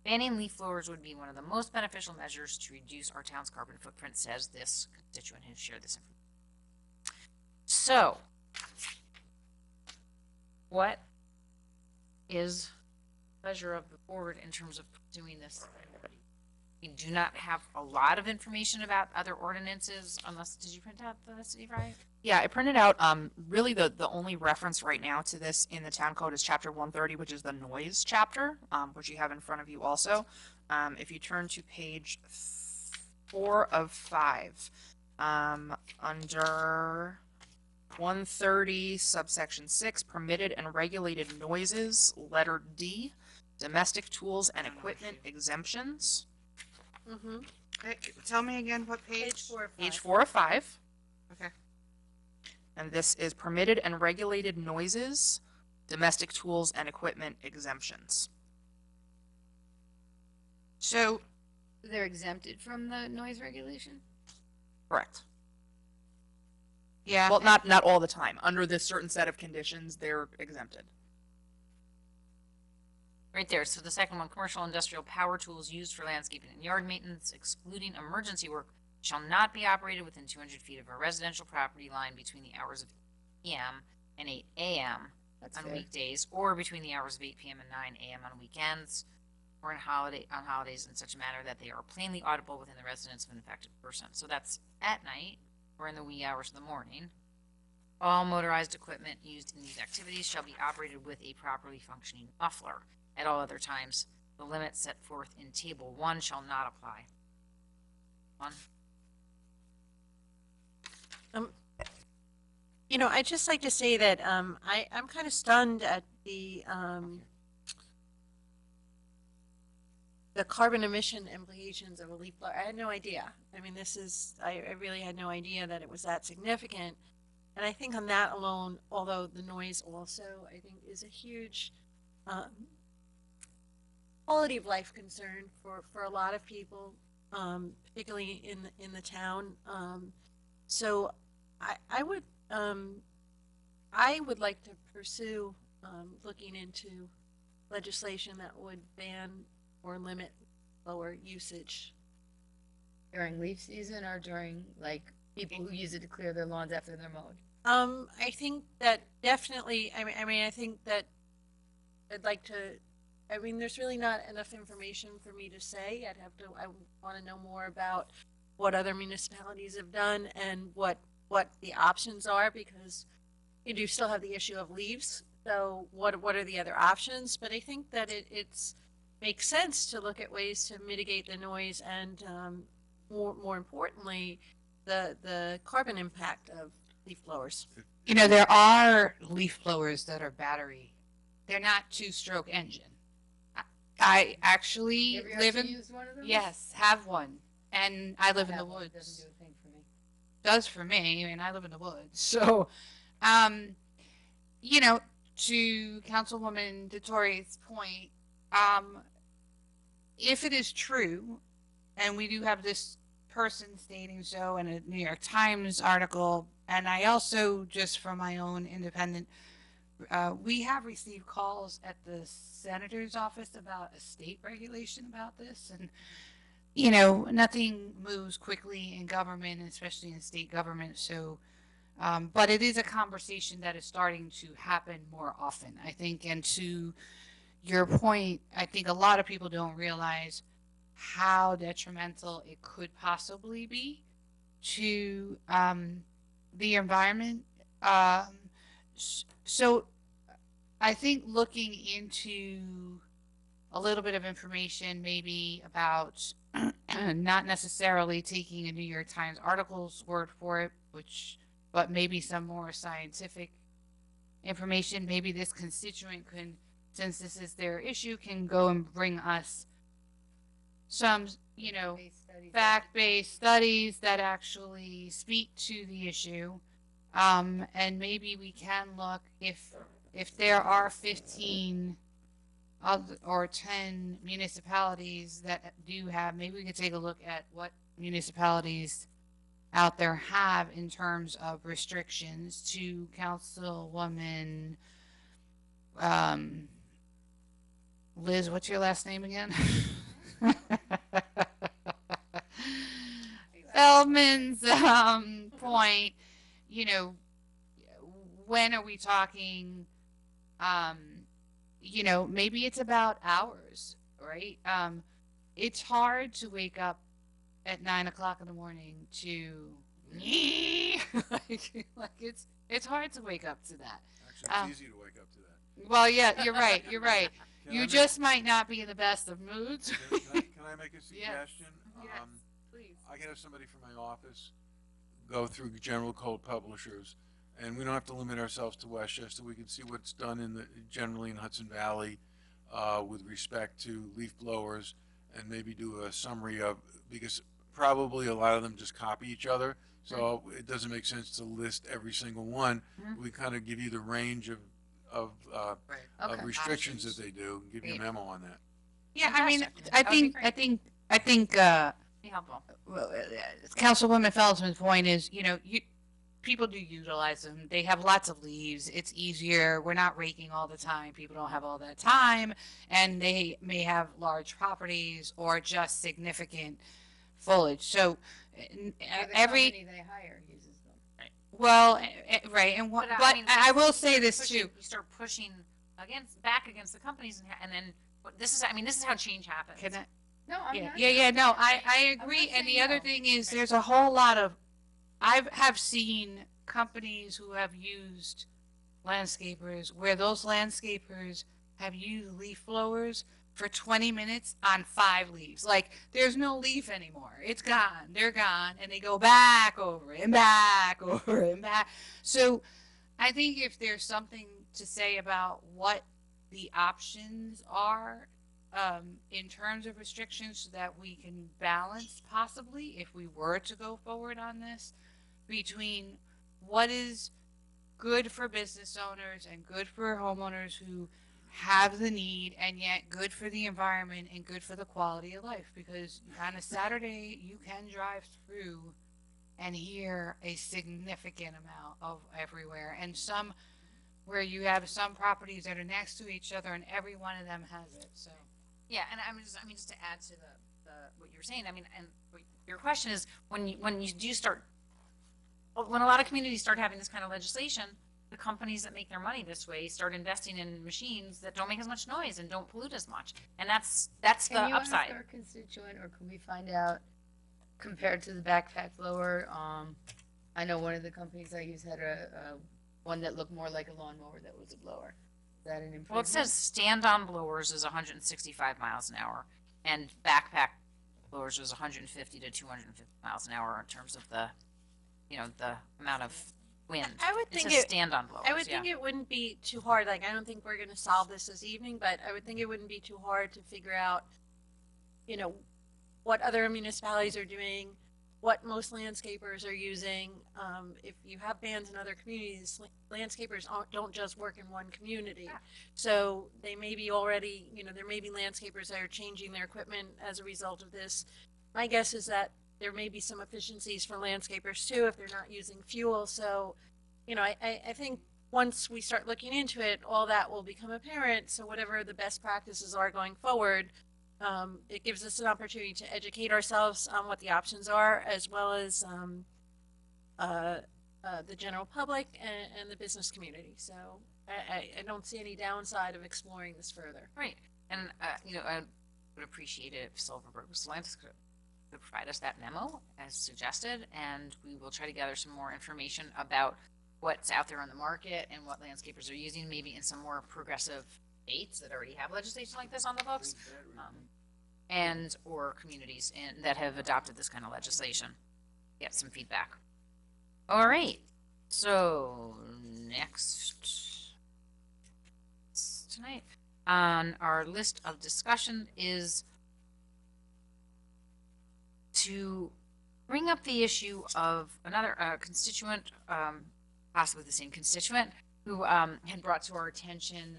Banning leaf blowers would be one of the most beneficial measures to reduce our town's carbon footprint, says this constituent who shared this information. So, what is the pleasure of the board in terms of doing this? We do not have a lot of information about other ordinances, unless, did you print out the city, right? Yeah, I printed out, really the only reference right now to this in the town code is chapter 130, which is the noise chapter, which you have in front of you also. If you turn to page 4 of 5, under 130 subsection 6, permitted and regulated noises, letter D, domestic tools and equipment exemptions. Mm-hmm. Tell me again what page? Page 4 of 5. Page 4 of 5. Okay. And this is permitted and regulated noises, domestic tools and equipment exemptions. So, They're exempted from the noise regulation? Correct. yeah. Well, not all the time. Under this certain set of conditions, they're exempted. Right there. So the second one, commercial industrial power tools used for landscaping and yard maintenance, excluding emergency work, shall not be operated within 200 feet of a residential property line between the hours of 8 p.m. and 8 a.m. That's on fair. weekdays, or between the hours of 8 p.m. and 9 a.m. on weekends, or on holidays in such a manner that they are plainly audible within the residence of an affected person. So that's at night or in the wee hours of the morning. All motorized equipment used in these activities shall be operated with a properly functioning muffler. At all other times, the limit set forth in Table 1 shall not apply. 1. You know, I'd just like to say that I'm kind of stunned at the carbon emission implications of a leaf blower. I had no idea. I mean, I really had no idea that it was that significant. And I think on that alone, although the noise also, I think, is a huge quality of life concern for a lot of people, particularly in the town. So I would like to pursue looking into legislation that would ban or limit lower usage During leaf season or during like people who use it to clear their lawns after they're mowed? I think that definitely, I think that I'd like to, there's really not enough information for me to say. I want to know more about what other municipalities have done and what the options are, because you do still have the issue of leaves. So what are the other options? But I think that it's makes sense to look at ways to mitigate the noise and, more importantly, the carbon impact of leaf blowers. You know, there are leaf blowers that are battery. They're not two-stroke engine. I actually Have you live actually in, used one of those? yes, have one. And I live in the have one. It doesn't woods. do a thing for me. Does for me, I mean, I live in the woods. So, um, you know, to Councilwoman DeTore's point, if it is true, and we do have this person stating so in a New York Times article, and I also, just from my own independent, we have received calls at the senator's office about a state regulation about this, and you know, nothing moves quickly in government, especially in state government. So, but it is a conversation that is starting to happen more often, I think. And to your point, I think a lot of people don't realize how detrimental it could possibly be to the environment. So I think looking into a little bit of information maybe about not necessarily taking a New York Times article's word for it, but maybe some more scientific information. Maybe this constituent can, since this is their issue, can go and bring us some, you know, fact-based studies that actually speak to the issue. And maybe we can look if there are 15 or 10 municipalities that do have, maybe we could take a look at what municipalities out there have in terms of restrictions. To Councilwoman Liz, what's your last name again? Feldman's point, you know, when are we talking, you know, maybe it's about hours, right? It's hard to wake up at 9 o'clock in the morning to like it's hard to wake up to that. Actually, it's easy to wake up to that. Well, yeah, you're right. You're right. Can I You make- just might not be in the best of moods. Can I make a suggestion? Please. I can have somebody from my office go through General Code Publishers, and we don't have to limit ourselves to Westchester. We can see what's done generally in Hudson Valley with respect to leaf blowers, and maybe do a summary of, because probably a lot of them just copy each other, so it doesn't make sense to list every single one. We kind of give you the range of Okay. restrictions Options. that they do, give you a Great. memo on that. Yeah, I mean, Fantastic. I That would be think, great. I think, Be helpful. well, Councilwoman Feldman's point is, you know, people do utilize them. They have lots of leaves. It's easier. We're not raking all the time. People don't have all that time, and they may have large properties or just significant foliage. So every, company they hire uses them. well, right, and what, But, but mean, I will you say start this pushing- too. You start pushing back against the companies, and then this is how change happens. Can I, No, I'm yeah, not. yeah, no, I I'm agree. not And the saying other no. thing is, there's a whole lot of, I have seen companies who have used landscapers where those landscapers have used leaf blowers for 20 minutes on 5 leaves. Like, there's no leaf anymore. It's gone. They're gone. And they go back over it and back over it and back. So I think if there's something to say about what the options are, in terms of restrictions, so that we can balance possibly, if we were to go forward on this, between what is good for business owners and good for homeowners who have the need, and yet good for the environment and good for the quality of life. Because on a Saturday, you can drive through and hear a significant amount of everywhere, and some where you have some properties that are next to each other and every one of them has it. So Yeah, and just to add to the what you were saying, I mean, and your question is, when you do start, when a lot of communities start having this kind of legislation, the companies that make their money this way start investing in machines that don't make as much noise and don't pollute as much. And that's the Can you ask upside. our constituent, or can we find out, compared to the backpack blower, I know one of the companies I use had a one that looked more like a lawnmower that was a blower. Is that an improvement? Well, it says stand-on blowers is 165 miles an hour, and backpack blowers is 150 to 250 miles an hour in terms of the, the amount of wind. I would It think says it, stand-on blowers. I would think it wouldn't be too hard. Like, I don't think we're going to solve this evening, but I would think it wouldn't be too hard to figure out, what other municipalities are doing, what most landscapers are using. If you have bands in other communities, landscapers don't just work in one community. Yeah. So they may be already, there may be landscapers that are changing their equipment as a result of this. My guess is that there may be some efficiencies for landscapers too if they're not using fuel. So, I think once we start looking into it, all that will become apparent. So whatever the best practices are going forward, it gives us an opportunity to educate ourselves on what the options are, as well as the general public and the business community. So I don't see any downside of exploring this further. Right. And, I would appreciate it if Silverberg was could provide us that memo as suggested, and we will try to gather some more information about what's out there on the market and what landscapers are using, maybe in some more progressive states that already have legislation like this on the books, and or communities that have adopted this kind of legislation. Get some feedback. All right. So next tonight on our list of discussion is to bring up the issue of another constituent, possibly the same constituent, who had brought to our attention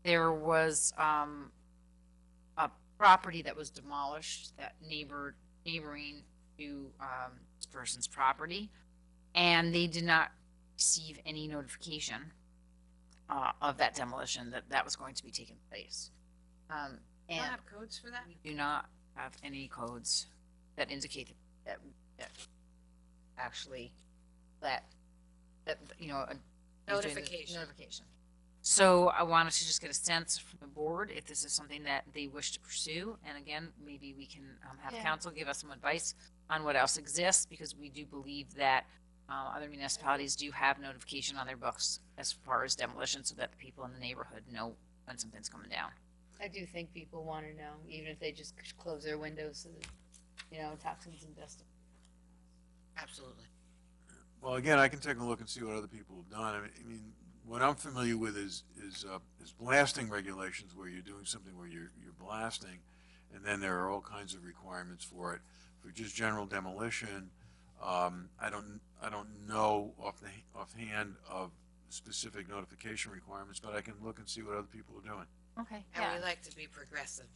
there was a property that was demolished that neighboring to this person's property, and they did not receive any notification of that demolition that was going to be taking place. And You don't have codes for that? we do not have any codes that indicate that actually that a Notification. notification. So I wanted to just get a sense from the board if this is something that they wish to pursue. And again, maybe we can have Yeah. council give us some advice on what else exists, because we do believe that other municipalities do have notification on their books as far as demolition, so that the people in the neighborhood know when something's coming down. I do think people want to know, even if they just close their windows so that, toxins and dust. Absolutely. Well, again, I can take a look and see what other people have done. I mean, what I'm familiar with is blasting regulations, where you're doing something where you're blasting, and then there are all kinds of requirements for it. For just general demolition, I don't know offhand of specific notification requirements, but I can look and see what other people are doing. Okay. And we like to be progressive.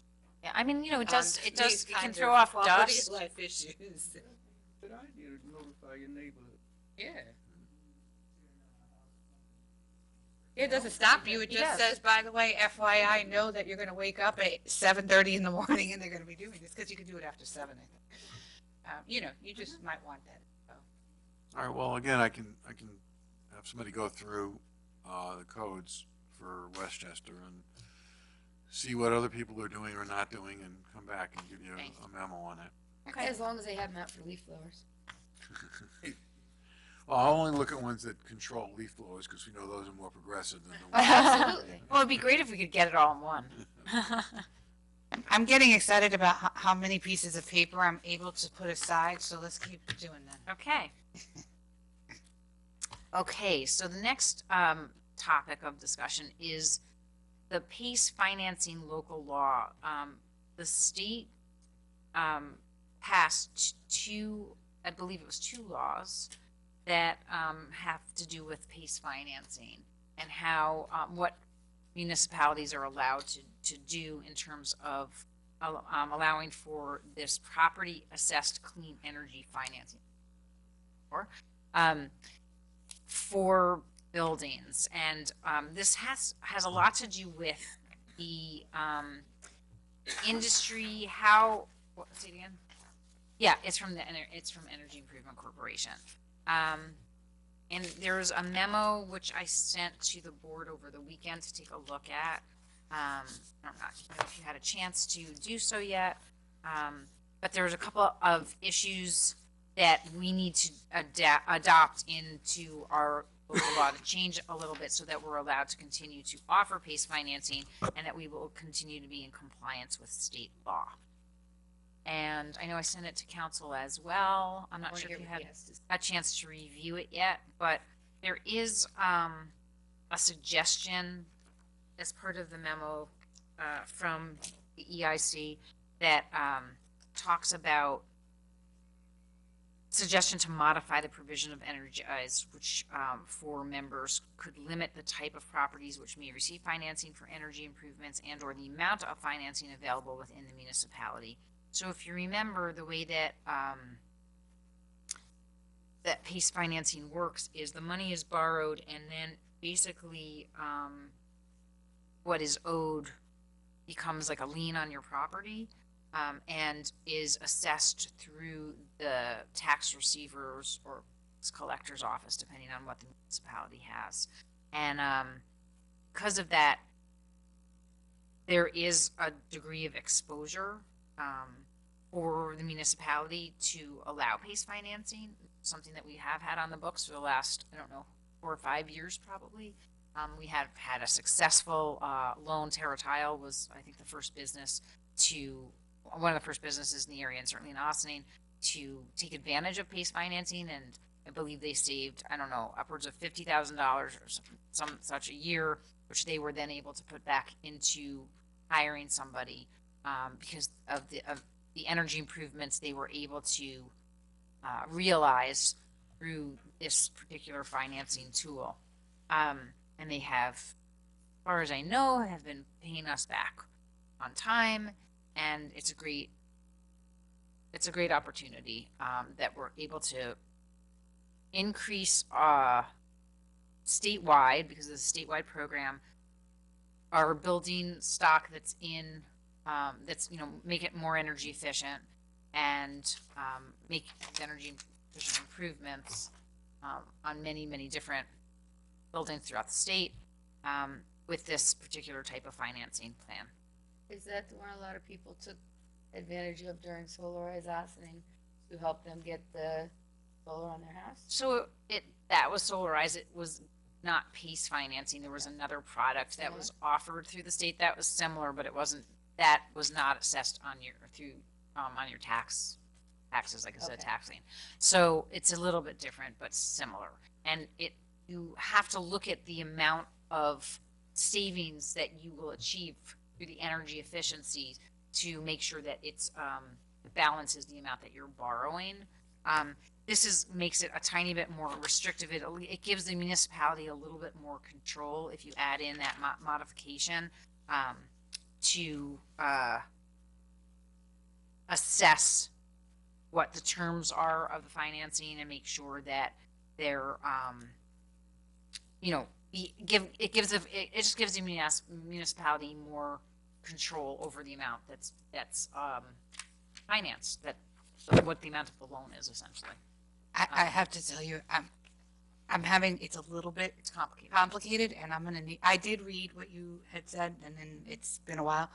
Yeah, I mean, it on it these can kinds throw of off quality dust. of life issues. Good idea to notify your neighborhood. Yeah. It doesn't stop you. It It just does. says, by the way, FYI, know that you're going to wake up at 7:30 in the morning and they're going to be doing this, because you can do it after 7, I think. You just might want that. All right, well, again, I can have somebody go through the codes for Westchester and see what other people are doing or not doing, and come back and give you Thank a memo on it. Okay. As long as they have them out for leaf blowers. Well, I'll only look at ones that control leaf blowers, because we know those are more progressive than the ones. Absolutely. Well, it'd be great if we could get it all in one. I'm getting excited about how many pieces of paper I'm able to put aside, so let's keep doing that. Okay. Okay, so the next topic of discussion is the PACE financing local law. The state passed I believe it was two laws that have to do with PACE financing, and how what municipalities are allowed to do in terms of allowing for this property assessed clean energy financing for buildings. And this has a lot to do with the industry, say it again? Yeah, it's from it's from Energy Improvement Corporation. And there's a memo which I sent to the board over the weekend to take a look at. I'm not know if you had a chance to do so yet. But there's a couple of issues that we need to adopt into our local law to change a little bit so that we're allowed to continue to offer PACE financing and that we will continue to be in compliance with state law. And I know I sent it to council as well. I'm not sure if you had a chance to review it yet, but there is a suggestion as part of the memo from the EIC that talks about suggestion to modify the provision of Energize, which for members could limit the type of properties which may receive financing for energy improvements and or the amount of financing available within the municipality. So if you remember, the way that that PACE financing works is the money is borrowed and then basically what is owed becomes like a lien on your property and is assessed through the tax receivers or collector's office, depending on what the municipality has. And because of that, there is a degree of exposure for the municipality to allow PACE financing, something that we have had on the books for the last, I don't know, 4 or 5 years probably. We have had a successful loan. Terra Tile was, I think, the first business to, one of the first businesses in the area, and certainly in Ossining, to take advantage of PACE financing, and I believe they saved, I don't know, upwards of $50,000 or some such a year, which they were then able to put back into hiring somebody because of the energy improvements they were able to realize through this particular financing tool. And they have, as far as I know, have been paying us back on time, and it's a great opportunity that we're able to increase statewide, because of the statewide program, our building stock that's in that's, you know, make it more energy efficient and make energy efficient improvements on many different buildings throughout the state with this particular type of financing plan. Is that the one a lot of people took advantage of during Solarize Ossining to help them get the solar on their house? So that was Solarize. It was not PACE financing. There was another product that was offered through the state that was similar, but it wasn't. That was not assessed on your on your taxes, like I said, taxing. So it's a little bit different, but similar. And you have to look at the amount of savings that you will achieve through the energy efficiency to make sure that it's balances the amount that you're borrowing. This makes it a tiny bit more restrictive. It gives the municipality a little bit more control if you add in that modification to assess what the terms are of the financing and make sure that they're you know, it just gives the municipality more control over the amount that's financed, what the amount of the loan is essentially. I have to tell you, I'm having, it's a little bit It's complicated, and I'm gonna need, I did read what you had said, and then it's been a while.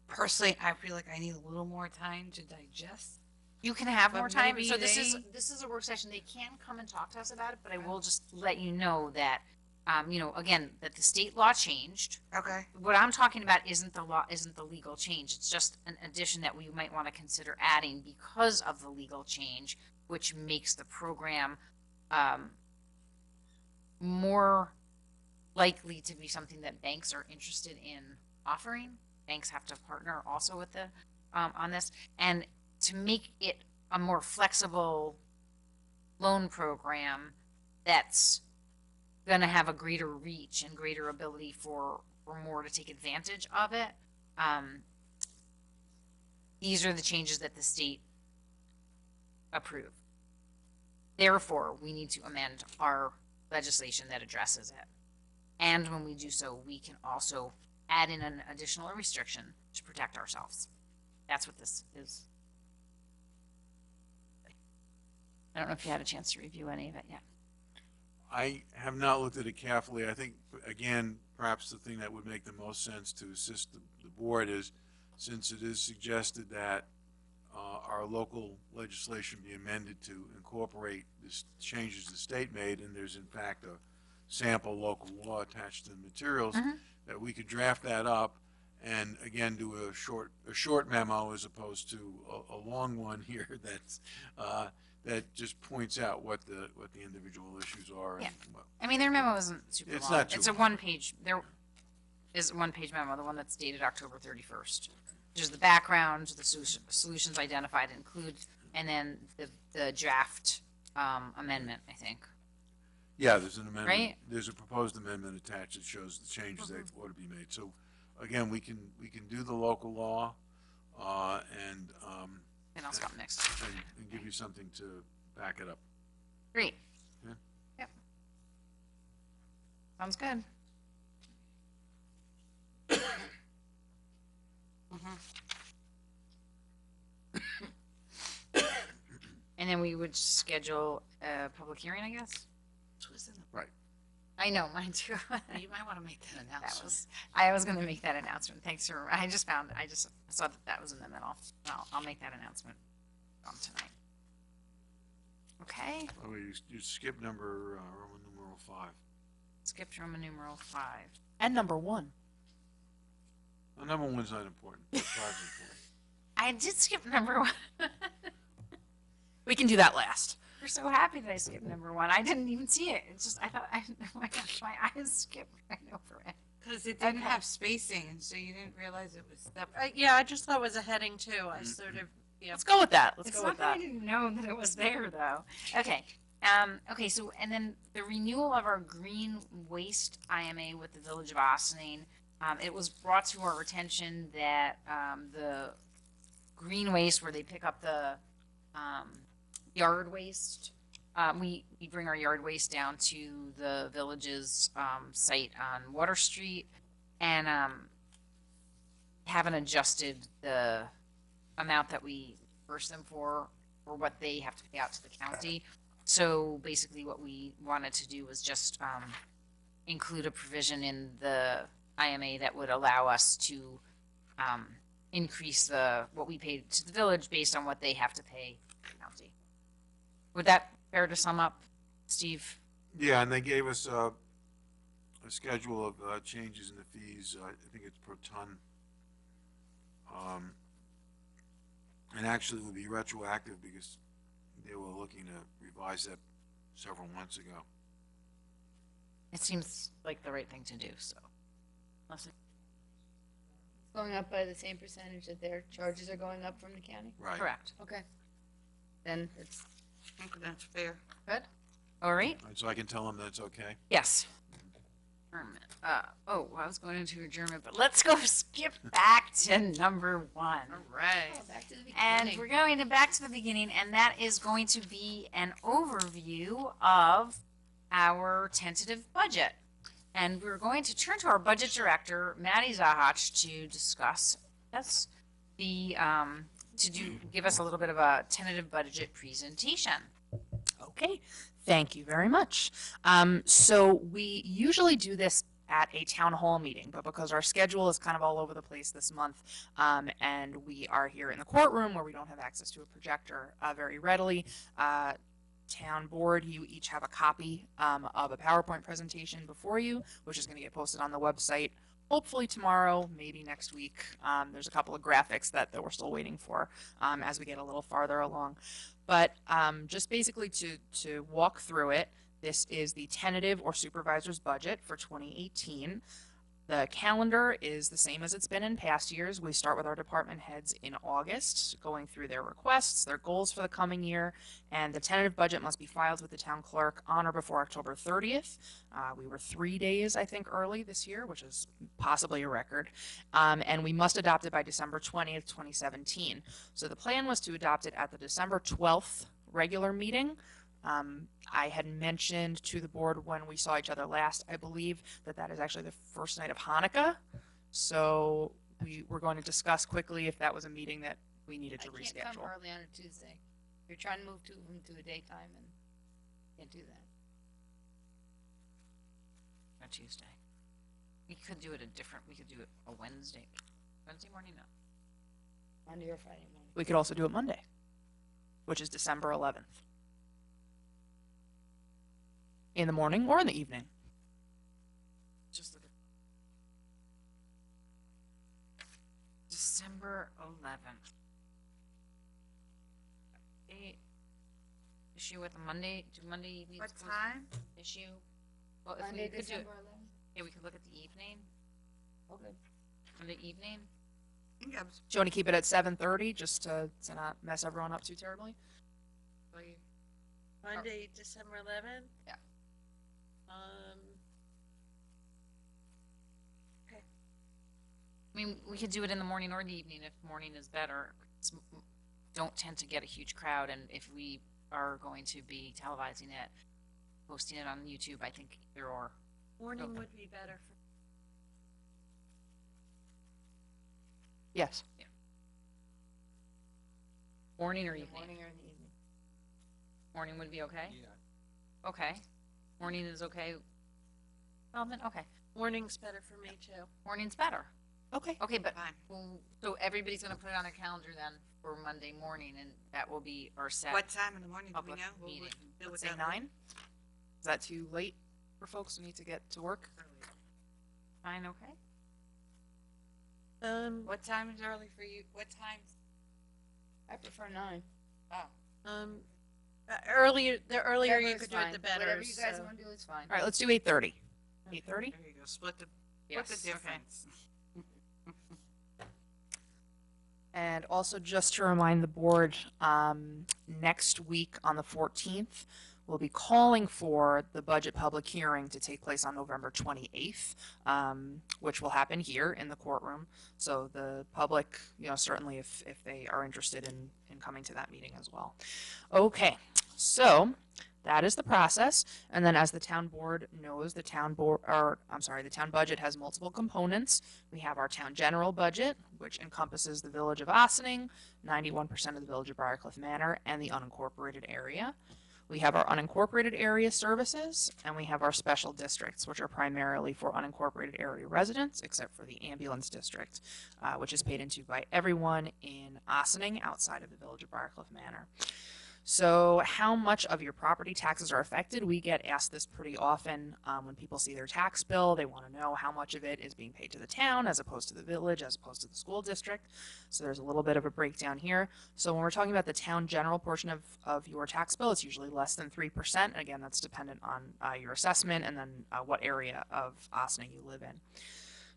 Personally, I feel like I need a little more time to digest. You can have But more time. maybe So this is they- a work session. They can come and talk to us about it, but I will just let you know that you know, again, that the state law changed. Okay. What I'm talking about isn't the law, isn't the legal change. It's just an addition that we might want to consider adding because of the legal change, which makes the program more likely to be something that banks are interested in offering. Banks have to partner also with the on this, and to make it a more flexible loan program that's going to have a greater reach and greater ability for more to take advantage of it. These are the changes that the state approved. Therefore, we need to amend our legislation that addresses it. And when we do so, we can also add in an additional restriction to protect ourselves. That's what this is. I don't know if you had a chance to review any of it yet. I have not looked at it carefully. I think, again, perhaps the thing that would make the most sense to assist the board is, since it is suggested that our local legislation be amended to incorporate the changes the state made, and there's in fact a sample local law attached to the materials, that we could draft that up and again do a short memo as opposed to a long one here that's that just points out what the individual issues are. Yeah. And what, I mean, their memo isn't super It's long. not too It's a long. one-page, there is a one-page memo, the one that's dated October 31st. There's the background, the solutions identified include, and then the draft amendment, I think. yeah, there's an amendment. Right. There's a proposed amendment attached that shows the changes that ought to be made. So again, we can do the local law and And I'll stop next. and give you something to back it up. Great. Yeah. Yep. Sounds good. And then we would schedule a public hearing, I guess? Right. I know, mine too. You might want to make that announcement. I was gonna make that announcement. Thanks for, I just saw that was in the middle. I'll make that announcement tonight. Okay, Oh, you skipped number Roman numeral 5. skipped Roman numeral 5. And number 1. Well, number 1's not important. But 5's important. I did skip number 1. We can do that last. We're so happy that I skipped number 1. I didn't even see it. It's just, oh my gosh, my eyes skipped right over it. Because it didn't Okay. have spacing, and so you didn't realize it was that. Yeah, I just thought it was a heading too. I sort of, yeah. Let's go with that. Let's It's go not with that I that. didn't know that it was there though. Okay. Okay, so, and then the renewal of our green waste IMA with the Village of Ossining. It was brought to our attention that, the green waste where they pick up the, yard waste, we bring our yard waste down to the village's, site on Water Street and, haven't adjusted the amount that we reimburse them for, or what they have to pay out to the county. So basically what we wanted to do was just include a provision in the IMA that would allow us to increase what we pay to the village based on what they have to pay the county. Would that fair to sum up, Steve? Yeah, and they gave us a schedule of changes in the fees. I think it's per ton. And actually it would be retroactive because they were looking to revise that several months ago. It seems like the right thing to do, so. Unless it- Going up by the same percentage that their charges are going up from the county? Right. Correct. Okay. Then it's I think that's fair. Good? All right? So I can tell them that's okay. Yes. Adjournment. I was going into adjournment, but let's go skip back to number 1. All right. oh, back to the And beginning. we're going back to the beginning, and that is going to be an overview of our tentative budget. And we're going to turn to our budget director, Maddie Zahach, to discuss give us a little bit of a tentative budget presentation. Okay, thank you very much. So we usually do this at a town hall meeting, but because our schedule is kind of all over the place this month, and we are here in the courtroom where we don't have access to a projector very readily, town board, you each have a copy of a PowerPoint presentation before you, which is going to get posted on the website hopefully tomorrow, maybe next week. There's a couple of graphics that we're still waiting for as we get a little farther along. But just basically to walk through it, this is the tentative or supervisor's budget for 2018. The calendar is the same as it's been in past years. We start with our department heads in August, going through their requests, their goals for the coming year, and the tentative budget must be filed with the town clerk on or before October 30th. We were 3 days, I think, early this year, which is possibly a record. And we must adopt it by December 20th, 2017. So the plan was to adopt it at the December 12th regular meeting. I had mentioned to the board when we saw each other last, I believe that is actually the first night of Hanukkah. So we were going to discuss quickly if that was a meeting that we needed I to can't come reschedule. early on a Tuesday. You're trying to move two of them to a daytime and can't do that. A Tuesday. We could do it we could do it a Wednesday. Wednesday morning, no. Monday or Friday morning. We could also do it Monday, which is December 11th. In the morning or in the evening. Just look at December 11th. Issue with a Monday, do Monday evenings? What close- time? Issue? Well, if Monday, we could do it, December 11th? yeah, we could look at the evening, Okay. Monday evening. Do you want to keep it at 7:30 just to not mess everyone up too terribly? Monday, December 11th? Yeah. I mean, we could do it in the morning or the evening if morning is better. Don't tend to get a huge crowd, and if we are going to be televising it, posting it on YouTube, I think either or. Morning would be better for, Yes. Morning or The evening? morning or in the evening. Morning would be okay? Yeah. Okay. Morning is okay. Well, then, okay. morning's better for me too. Morning's better. Okay. Okay, but, Fine. so everybody's gonna put it on their calendar then for Monday morning, and that will be our set. What time in the morning do we Public know? What meeting. would- what would Say that 9? Is that too late for folks who need to get to work? Fine, okay? What time is early for you? What time? I prefer 9. Earlier, the earlier you Whatever's could do it, fine. the better. Whatever you guys so- want to do is fine. All right, let's do 8:30. 8:30? There you go. Split the Yes. difference. And also just to remind the board, next week on the 14th, we'll be calling for the budget public hearing to take place on November 28th, which will happen here in the courtroom. So the public, certainly if they are interested in coming to that meeting as well. Okay, so that is the process. And then as the town board knows, the town budget has multiple components. We have our town general budget, which encompasses the village of Ossining, 91% of the village of Briarcliff Manor, and the unincorporated area. We have our unincorporated area services, and we have our special districts, which are primarily for unincorporated area residents, except for the ambulance district, which is paid into by everyone in Ossining outside of the village of Briarcliff Manor. So how much of your property taxes are affected? We get asked this pretty often when people see their tax bill. They want to know how much of it is being paid to the town as opposed to the village, as opposed to the school district. So there's a little bit of a breakdown here. So when we're talking about the town general portion of your tax bill, it's usually less than 3%. Again, that's dependent on your assessment and then what area of Ossining you live in.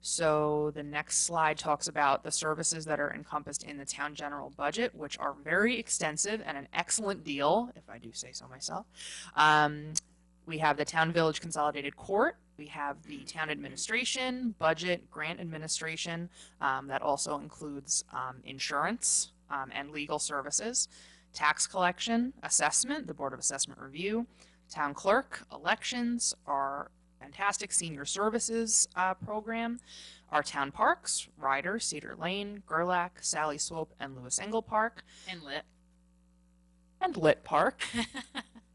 So the next slide talks about the services that are encompassed in the town general budget, which are very extensive and an excellent deal, if I do say so myself. We have the town village consolidated court. We have the town administration, budget, grant administration. That also includes insurance and legal services, tax collection, assessment, the Board of Assessment Review, town clerk, elections, our fantastic senior services program, our town parks, Ryder, Cedar Lane, Gerlach, Sally Swope, and Lewis Engle Park, And lit. and Lit Park.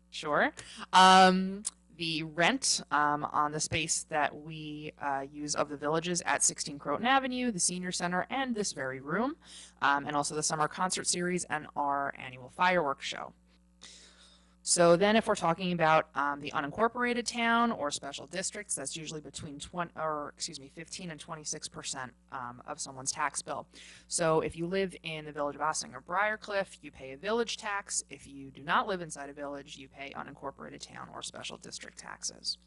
Sure. The rent on the space that we use of the villages at 16 Croton Avenue, the senior center, and this very room, and also the summer concert series and our annual fireworks show. So then if we're talking about the unincorporated town or special districts, that's usually between 15 and 26% of someone's tax bill. So if you live in the village of Ossining or Briarcliff, you pay a village tax. If you do not live inside a village, you pay unincorporated town or special district taxes.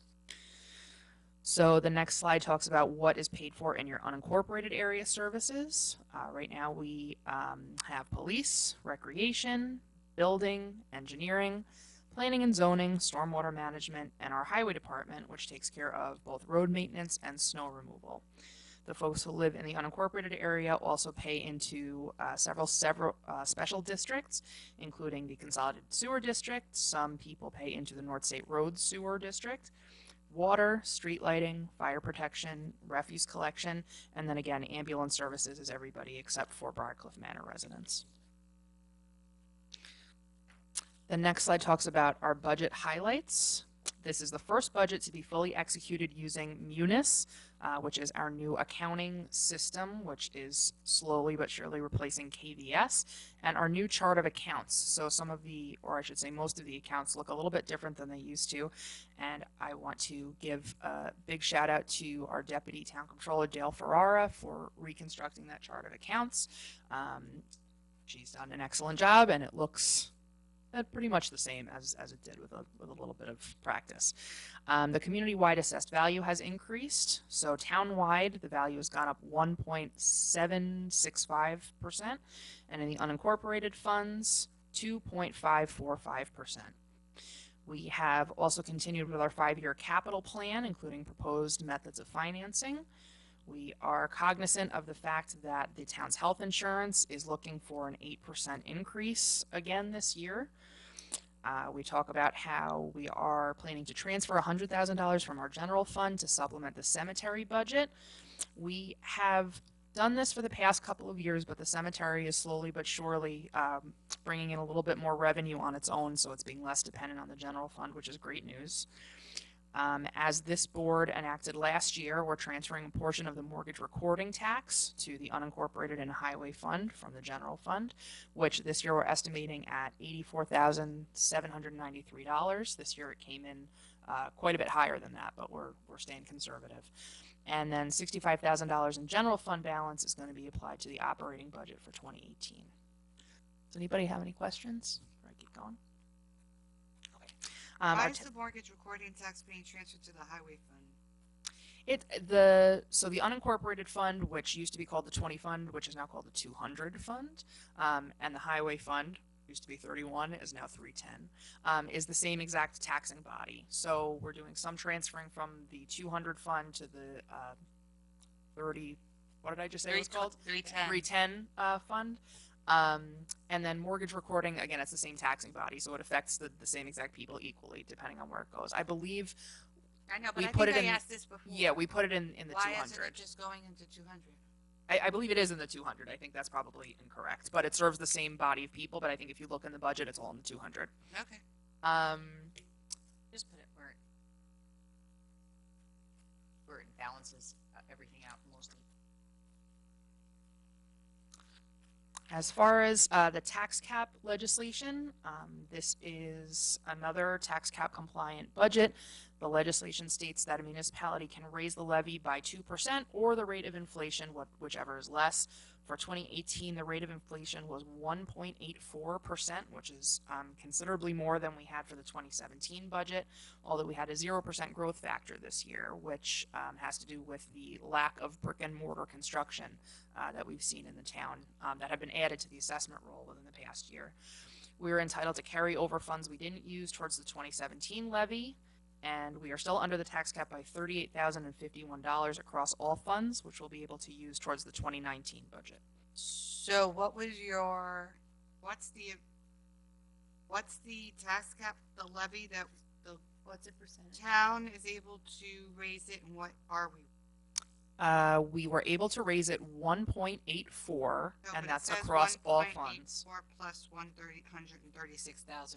So the next slide talks about what is paid for in your unincorporated area services. Right now we have police, recreation, building, engineering, planning and zoning, stormwater management, and our highway department, which takes care of both road maintenance and snow removal. The folks who live in the unincorporated area also pay into several special districts, including the Consolidated Sewer District. Some people pay into the North State Road Sewer District, water, street lighting, fire protection, refuse collection, and then again, ambulance services is everybody except for Briarcliff Manor residents. The next slide talks about our budget highlights. This is the first budget to be fully executed using Munis, which is our new accounting system, which is slowly but surely replacing KVS, and our new chart of accounts. So some of the, or I should say most of the accounts look a little bit different than they used to. And I want to give a big shout out to our Deputy Town Controller, Dale Ferrara, for reconstructing that chart of accounts. She's done an excellent job, and it looks pretty much the same as it did with a little bit of practice. The community-wide assessed value has increased. So town-wide, the value has gone up 1.765%, and in the unincorporated funds, 2.545%. We have also continued with our 5-year capital plan, including proposed methods of financing. We are cognizant of the fact that the town's health insurance is looking for an 8% increase again this year. We talk about how we are planning to transfer $100,000 from our general fund to supplement the cemetery budget. We have done this for the past couple of years, but the cemetery is slowly but surely bringing in a little bit more revenue on its own, so it's being less dependent on the general fund, which is great news. As this board enacted last year, we're transferring a portion of the mortgage recording tax to the unincorporated and highway fund from the general fund, which this year we're estimating at $84,793. This year it came in quite a bit higher than that, but we're staying conservative. And then $65,000 in general fund balance is going to be applied to the operating budget for 2018. Does anybody have any questions before I keep going? Why is the mortgage recording tax being transferred to the highway fund? So the unincorporated fund, which used to be called the 20 fund, which is now called the 200 fund, and the highway fund, used to be 31, is now 310, is the same exact taxing body. So we're doing some transferring from the 200 fund to the 30, what did I just say it was called? 310 fund. And then mortgage recording, again, it's the same taxing body, so it affects the same exact people equally, depending on where it goes. I believe I know, but we I put think it in, I asked this before. yeah, we put it in the Why 200. isn't it just going into 200? I believe it is in the 200. I think that's probably incorrect, but it serves the same body of people. But I think if you look in the budget, it's all in the 200. Okay. Just put it where it balances everything out mostly. As far as the tax cap legislation, this is another tax cap compliant budget. The legislation states that a municipality can raise the levy by 2% or the rate of inflation, whichever is less. For 2018, the rate of inflation was 1.84%, which is considerably more than we had for the 2017 budget, although we had a 0% growth factor this year, which has to do with the lack of brick and mortar construction that we've seen in the town that have been added to the assessment roll within the past year. We were entitled to carry over funds we didn't use towards the 2017 levy, and we are still under the tax cap by $38,051 across all funds, which we'll be able to use towards the 2019 budget. So what was what's the tax cap, the levy that the What's the percentage? town is able to raise it, and what are we? We were able to raise it 1.84, No, but and it that's says across all funds. 1.84 plus $136,441.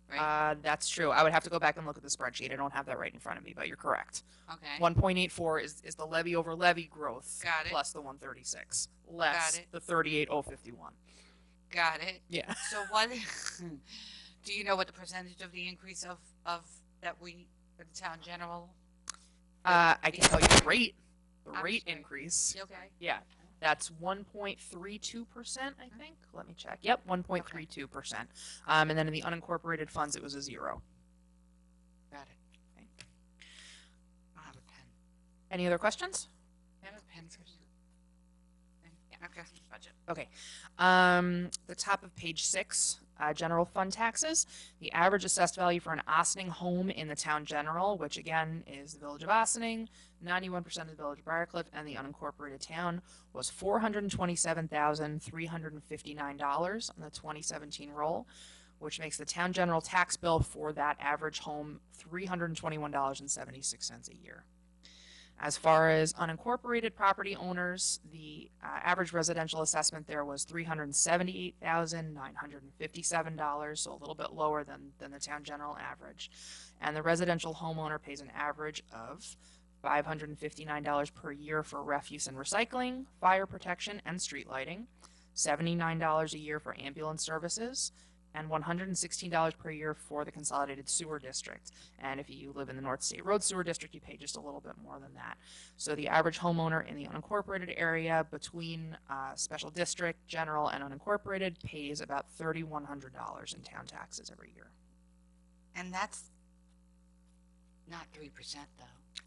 Right? That's true. I would have to go back and look at the spreadsheet. I don't have that right in front of me, but you're correct. Okay. 1.84 is the levy over levy growth Got it. plus the 136, less Got it. the 38,051. Got it. Yeah. So what? Do you know what the percentage of the increase of that we for the town general? I can tell you the rate. The I'm rate sorry. increase. Okay. Yeah. That's 1.32%, I think. Let me check. Yep, 1.32%. And then in the unincorporated funds, it was a 0. Got it. Okay. I have a pen. Any other questions? I have a pen for you. Okay. Budget. Okay. The top of page 6, general fund taxes. The average assessed value for an Ossining home in the town general, which again is the village of Ossining, 91% of the village of Briarcliff, and the unincorporated town, was $427,359 on the 2017 roll, which makes the town general tax bill for that average home $321.76 a year. As far as unincorporated property owners, the average residential assessment there was $378,957, so a little bit lower than the town general average. And the residential homeowner pays an average of $559 per year for refuse and recycling, fire protection, and street lighting, $79 a year for ambulance services, and $116 per year for the consolidated sewer district. And if you live in the North State Road Sewer District, you pay just a little bit more than that. So the average homeowner in the unincorporated area between special district, general, and unincorporated pays about $3,100 in town taxes every year. And that's not 3% though.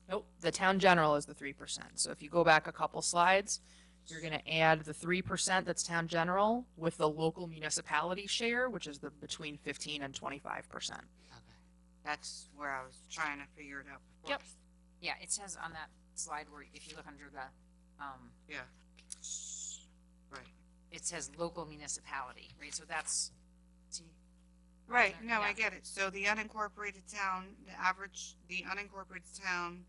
Nope, the town general is the 3%. So if you go back a couple slides, you're going to add the 3% that's town general with the local municipality share, which is the between 15 and 25%. Okay. That's where I was trying to figure it out before. Yep. Yeah, it says on that slide where if you look under the, Yeah. Right. it says local municipality, right? So that's, see, Right, there, no, I yeah. get it. So the unincorporated town, the unincorporated town,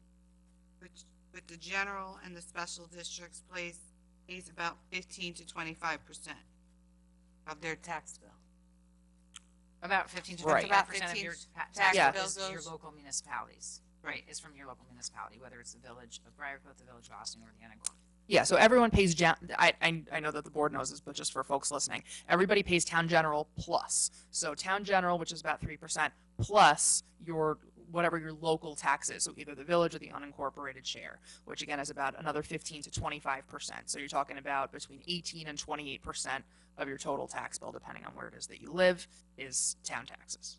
which with the general and the special districts pays about 15 to 25% of their tax bill. about 15 to Right. 25% of your tax Yeah. bill bill is your goes- local municipalities, right? Is from your local municipality, whether it's the village of Briarcliff, the village of Austin, or the unincorporated. Yeah, so everyone pays, I know that the board knows this, but just for folks listening, everybody pays town general plus. So town general, which is about 3%, plus whatever your local tax is, so either the village or the unincorporated share, which again is about another 15 to 25%. So you're talking about between 18 and 28% of your total tax bill, depending on where it is that you live, is town taxes.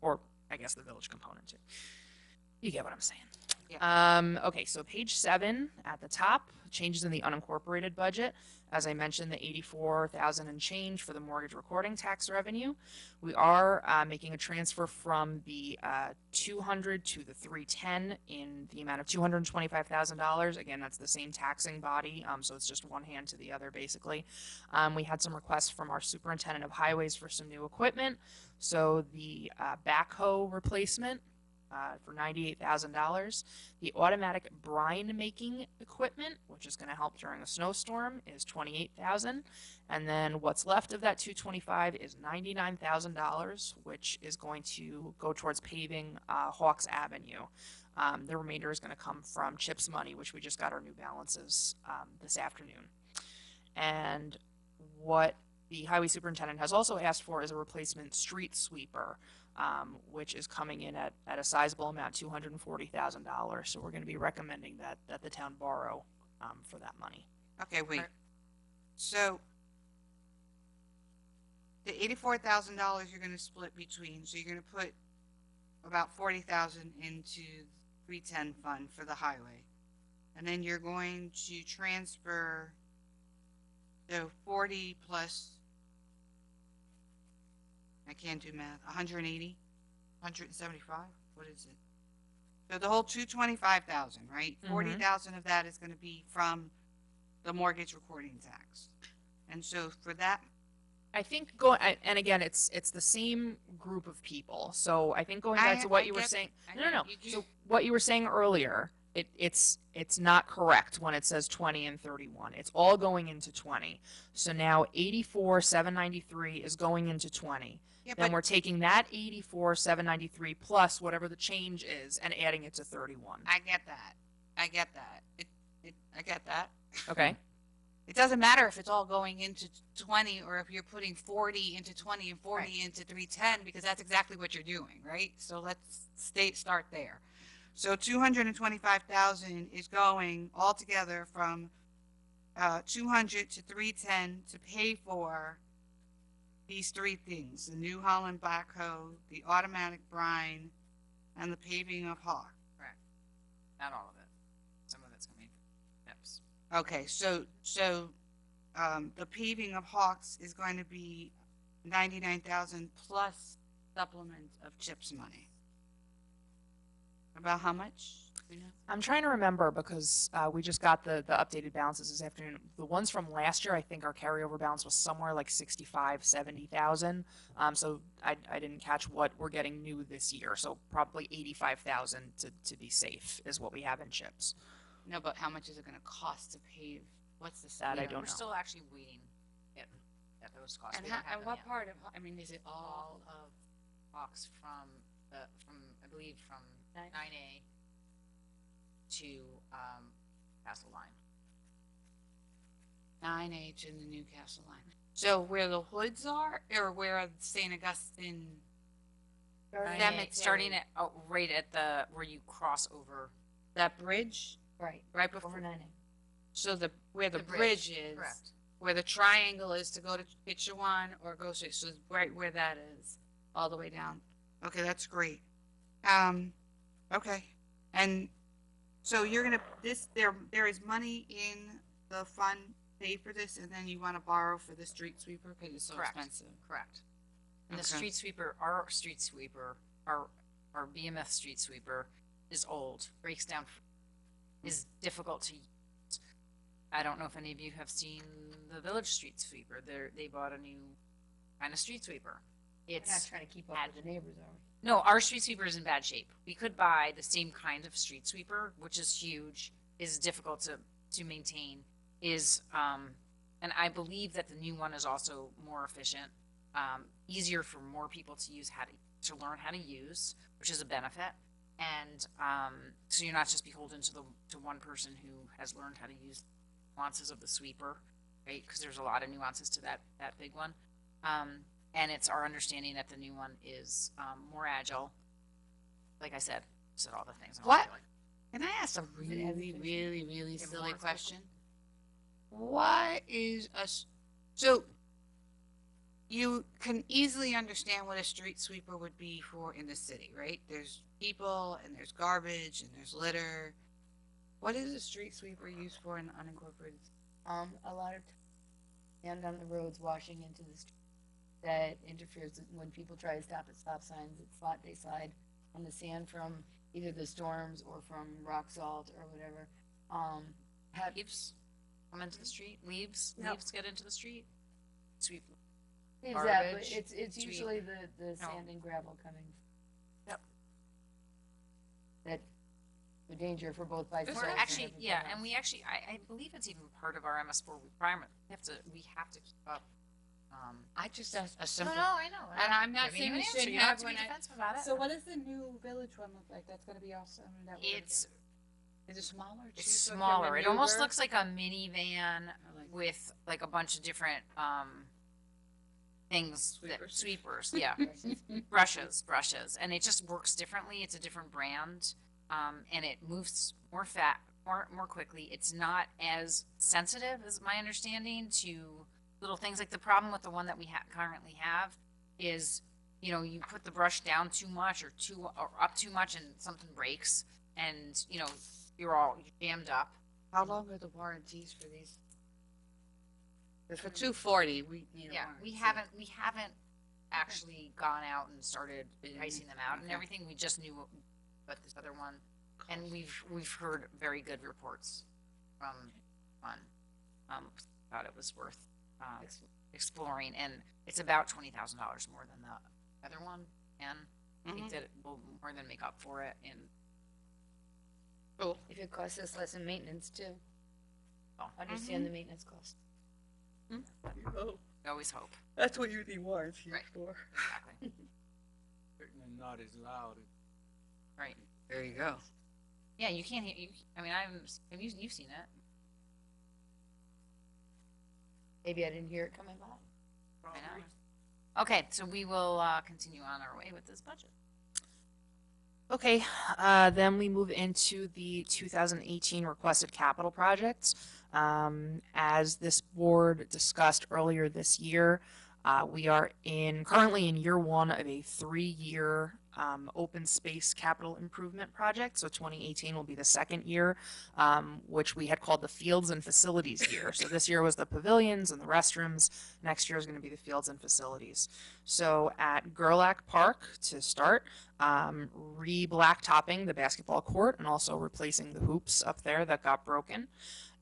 Or I guess the village component too. You get what I'm saying. Okay, so page 7 at the top, changes in the unincorporated budget. As I mentioned, the 84,000 and change for the mortgage recording tax revenue. We are making a transfer from the 200 to the 310 in the amount of $225,000. Again, that's the same taxing body, so it's just one hand to the other, basically. We had some requests from our superintendent of highways for some new equipment. So the backhoe replacement, for $98,000. The automatic brine making equipment, which is going to help during a snowstorm, is $28,000. And then what's left of that $225,000 is $99,000, which is going to go towards paving Hawks Avenue. The remainder is going to come from CHIPS money, which we just got our new balances this afternoon. And what the highway superintendent has also asked for is a replacement street sweeper, which is coming in at a sizable amount, $240,000. So we're going to be recommending that the town borrow for that money. Okay, wait. Right. So the $84,000 you're going to split between, so you're going to put about 40,000 into 310 fund for the highway. And then you're going to transfer the 40 plus, I can't do math, 180, 175, what is it? So the whole 225,000, right? 40,000 of that is going to be from the mortgage recording tax. And so for that, I think and again, it's the same group of people. So I think going back to what you were saying, no. So what you were saying earlier, it's not correct when it says 20 and 31. It's all going into 20. So now 84,793 is going into 20. Yeah, Then but we're taking that 84,793 plus whatever the change is and adding it to 31. I get that. I get that. I get that. Okay. It doesn't matter if it's all going into 20 or if you're putting 40 into 20 and 40 into 310 because that's exactly what you're doing, right? So let's start there. So 225,000 is going altogether from 200 to 310 to pay for these three things: the New Holland backhoe, the automatic brine, and the paving of Hawk. Not all of it. Some of it's coming from PIPs. Okay, so the paving of Hawks is going to be 99,000 plus supplement of CHIPS money. About how much? Do you know? I'm trying to remember because we just got the updated balances this afternoon. The ones from last year, I think our carryover balance was somewhere like 65, 70,000. So I didn't catch what we're getting new this year. So probably 85,000 to be safe is what we have in CHIPS. No, but how much is it gonna cost to pave? What's the That I you don't We're know. still actually waiting at those costs. And We how, don't have and them what yet. part of, I mean, is it all, All of Hawks from I believe from 9A to, Castle Line. 9H in the Newcastle line? So where the hoods are, or where St. Augustine, 9A, Cemetery. starting at, right at where you cross over. that bridge, Right, right before, over 9A. so where the The bridge bridge, is. correct. Where the triangle is to go to Itchawan or go straight, so it's right where that is, all the way down. Okay, that's great. Okay, and so you're gonna, there is money in the fund to pay for this, and then you wanna borrow for the street sweeper, cause it's so Correct. expensive. Correct. And the Okay. street sweeper, our street sweeper, our BMF street sweeper is old, breaks down, is difficult to use. I don't know if any of you have seen the village street sweeper. They bought a new kind of street sweeper. We're not It's, trying to keep up with the neighbors, are we? no, our street sweeper is in bad shape. We could buy the same kind of street sweeper, which is huge, is difficult to maintain, and I believe that the new one is also more efficient, easier for more people to use to learn how to use, which is a benefit. And, so you're not just beholden to one person who has learned how to use nuances of the sweeper, right? Because there's a lot of nuances to that big one. And it's our understanding that the new one is, more agile. Like I said all the things. I What? wanted to, like, Can I ask a really, efficient? really Yeah, silly more question? What is so you can easily understand what a street sweeper would be for in the city, right? There's people and there's garbage and there's litter. What is a street sweeper used for in unincorporated? A lot of sand on the roads washing into the street that interferes with when people try to stop at stop signs. They slide on the sand from either the storms or from rock salt or whatever. leaves come into the street, leaves get into the street. Sweep. Exactly. Garbage, It's sweep. usually the sand and gravel coming. Yep. That the danger for both bicycles. We're and actually, everything yeah, else. and we actually, I believe it's even part of our MS4 requirement. We have to keep up. I just asked a No, simple. I know. And I'm not Giving saying you we an answer. shouldn't You don't have have to be one. defensive about it. So what does the new village one look like? That's gonna be awesome. It's Is it smaller? too, it's so it can smaller. It almost maneuver? looks like a minivan I like with like a bunch of different things Sweepers. sweepers, yeah. brushes, and it just works differently. It's a different brand, and it moves more quickly. It's not as sensitive, as my understanding, to little things. Like the problem with the one that we currently have is, you put the brush down too much or up too much, and something breaks, and you're all jammed up. How long are the warranties for these? 'Cause for 240, we need a Yeah, warranty. we haven't actually gone out and started pricing them out and Okay. everything. We just knew about this other one, and we've heard very good reports from one. Thought it was worth exploring, and it's about $20,000 more than the other one, and I think that it will more than make up for it. And If it costs us less in maintenance too. Oh. Understand the maintenance cost. Oh, we always hope. that's what you need warranties Right. for. Exactly. Certainly not as loud. Right. There you go. Yeah, you can't hear. I mean, you've seen it. Maybe I didn't hear it coming by. I know. Okay, so we will continue on our way with this budget. Okay, then we move into the 2018 requested capital projects. As this board discussed earlier this year, we are currently in year one of a 3-year open space capital improvement project. So 2018 will be the second year, which we had called the fields and facilities year. So this year was the pavilions and the restrooms. Next year is going to be the fields and facilities. So at Gerlach Park, to start, re-blacktopping the basketball court and also replacing the hoops up there that got broken.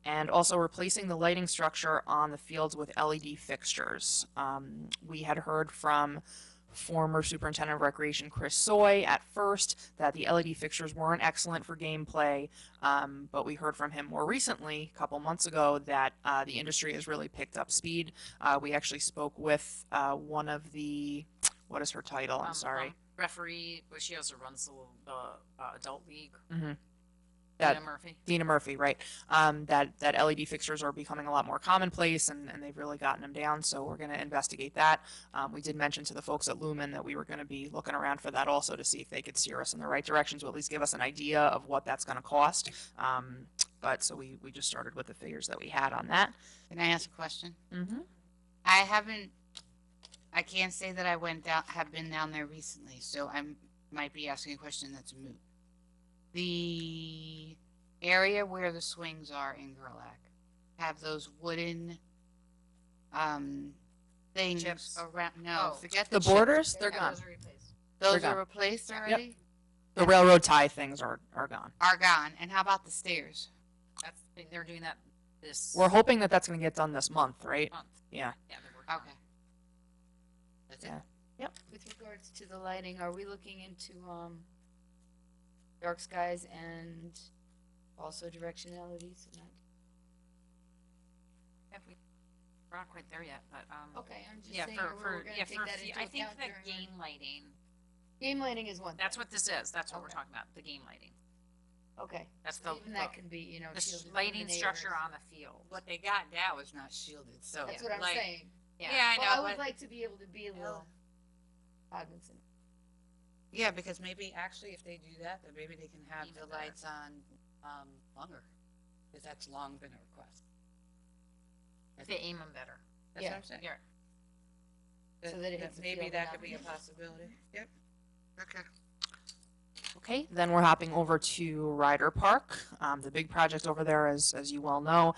And also replacing the lighting structure on the fields with LED fixtures. We had heard from former Superintendent of Recreation Chris Soy at first that the LED fixtures weren't excellent for gameplay, but we heard from him more recently, a couple months ago, that the industry has really picked up speed. We actually spoke with one of the, what is her title? I'm sorry. Referee, but she also runs the adult league. Mm-hmm. That- Dina Murphy. Dina Murphy, right? That LED fixtures are becoming a lot more commonplace, and they've really gotten them down. So we're going to investigate that. We did mention to the folks at Lumen that we were going to be looking around for that also to see if they could steer us in the right direction to at least give us an idea of what that's going to cost. But so we just started with the figures that we had on that. Can I ask a question? Mm-hmm. I can't say that have been down there recently, so I might be asking a question that's moot. The area where the swings are in Gerlach have those wooden things Chips. around. No, Oh. forget The chips. borders, they're Yeah, gone. those are replaced. Those they're are gone. replaced already. The railroad tie things are gone. Are gone. And how about the stairs? They're doing that this We're hoping that that's going to get done this month, right? month. Yeah. Yeah, they're working on Okay. it. That's it. Yeah. With regards to the lighting, are we looking into, dark skies and also directionalities? We're not quite there yet, but Okay, I'm just yeah, saying, for we're gonna take that into I think account the during game lighting. game lighting is one. That's what this is. That's what we're Okay. talking about. The game lighting. Okay, That's the even that can be, you know, the shielded from lighting the structure neighbors. on the field. What they got now is not shielded, so That's what I'm like, saying. Yeah, I Well, I know, would but like to be able to be a little cognizant. yeah, because maybe actually if they do that, then maybe they can have Even the better. lights on longer, because that's long been a request. If they aim them better. That's Yeah. what I'm saying. Yeah. So that it hits the maybe field that and could be a not- possibility. Yep. Okay. Okay, then we're hopping over to Ryder Park. The big project over there, as you well know,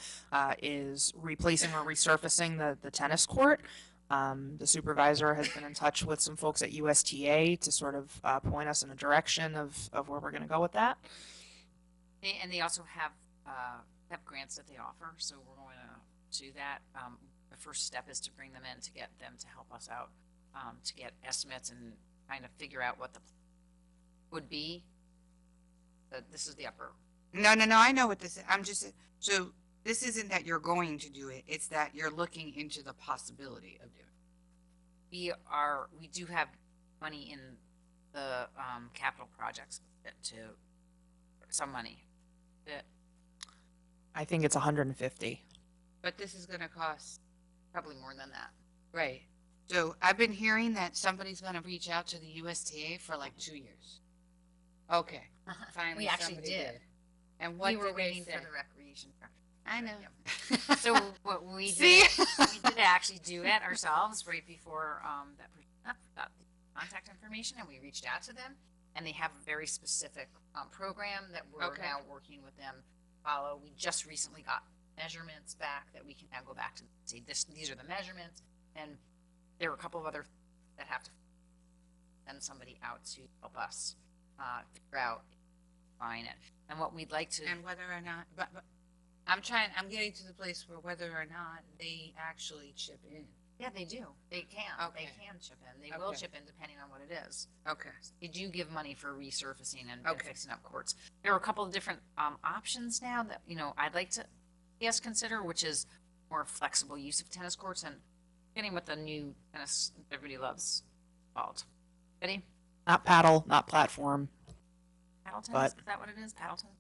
is replacing or resurfacing the tennis court. The supervisor has been in touch with some folks at USTA to sort of point us in a direction of where we're going to go with that. And they also have grants that they offer, so we're going to do that. The first step is to bring them in to get them to help us out, to get estimates and kind of figure out what the would be. But this is the upper. No, I know what this is. I'm just, so this isn't that you're going to do it, it's that you're looking into the possibility of doing it. We do have money in the capital projects to some money. I think it's 150. But this is gonna cost, Probably more than that. right. So I've been hearing that somebody's gonna reach out to the USTA for like 2 years. Okay, finally We actually somebody did. And what We were did they waiting say? for the recreation. I know. So what we See? did, we did actually do it ourselves right before that person got the contact information, and we reached out to them, and they have a very specific program that we're Okay. now working with them to follow. We just recently got measurements back that we can now go back to say these are the measurements, and there are a couple of other that have to send somebody out to help us figure out find it. And what we'd like to And whether or not, but I'm getting to the place where whether or not they actually chip in. yeah, they do. They can. Okay. They can chip in. They will Okay. chip in depending on what it is. Okay. They do give money for resurfacing and Okay. fixing up courts. There are a couple of different options now that I'd like to consider, which is more flexible use of tennis courts and getting what the new tennis everybody loves called. Ready? Not paddle, not platform. Paddle tennis? Is that what it is? Paddle tennis?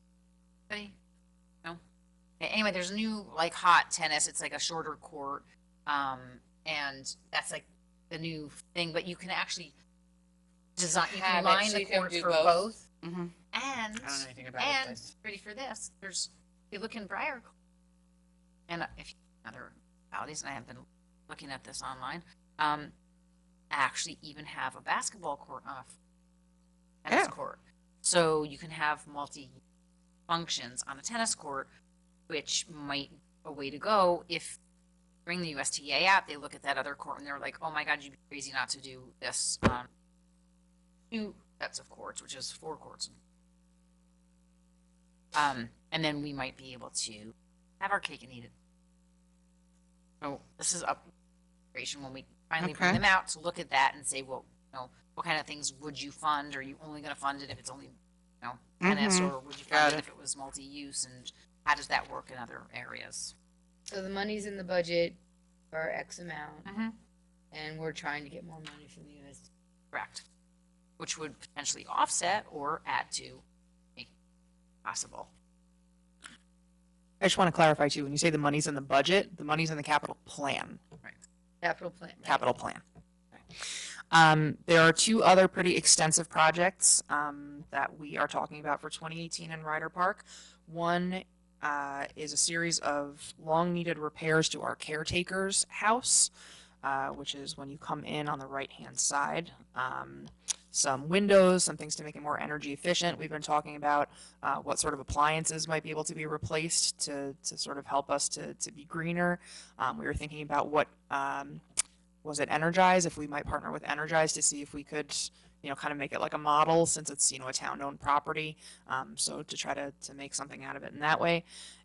Ready? No. Okay, anyway, there's a new hot tennis. It's like a shorter court, and that's like the new thing. But you can actually design. You can Have it line so the you can courts do for both? both. Mm-hmm. And I don't know anything about and it. ready for this? If you look in Briar, and if other municipalities, and I have been looking at this online, actually even have a basketball court on a tennis Yeah. court, so you can have multi functions on a tennis court, which might be a way to go if. Bring the USTA out, they look at that other court and they're like, oh my God, you'd be crazy not to do this 2 sets of courts, which is 4 courts. And then we might be able to have our cake and eat it. So this is up when we finally bring Okay. them out to look at that and say, well, what kind of things would you fund? Are you only going to fund it if it's only, tennis, Mhm. or would you Got fund it it. if it was multi-use? And how does that work in other areas? So the monies in the budget are X amount, Mhm. and we're trying to get more money from the USDA. Correct. Which would potentially offset or add to make it possible. I just want to clarify too, when you say the money's in the budget, the money's in the capital plan. Capital plan. right? Capital plan. There are two other pretty extensive projects that we are talking about for 2018 in Ryder Park. One is a series of long-needed repairs to our caretaker's house, which is when you come in on the right-hand side. Some windows, some things to make it more energy efficient. We've been talking about what sort of appliances might be able to be replaced to sort of help us to be greener. We were thinking about what was it Energize, if we might partner with Energize to see if we could, kind of make it like a model since it's, a town-owned property. So to try to make something out of it in that way.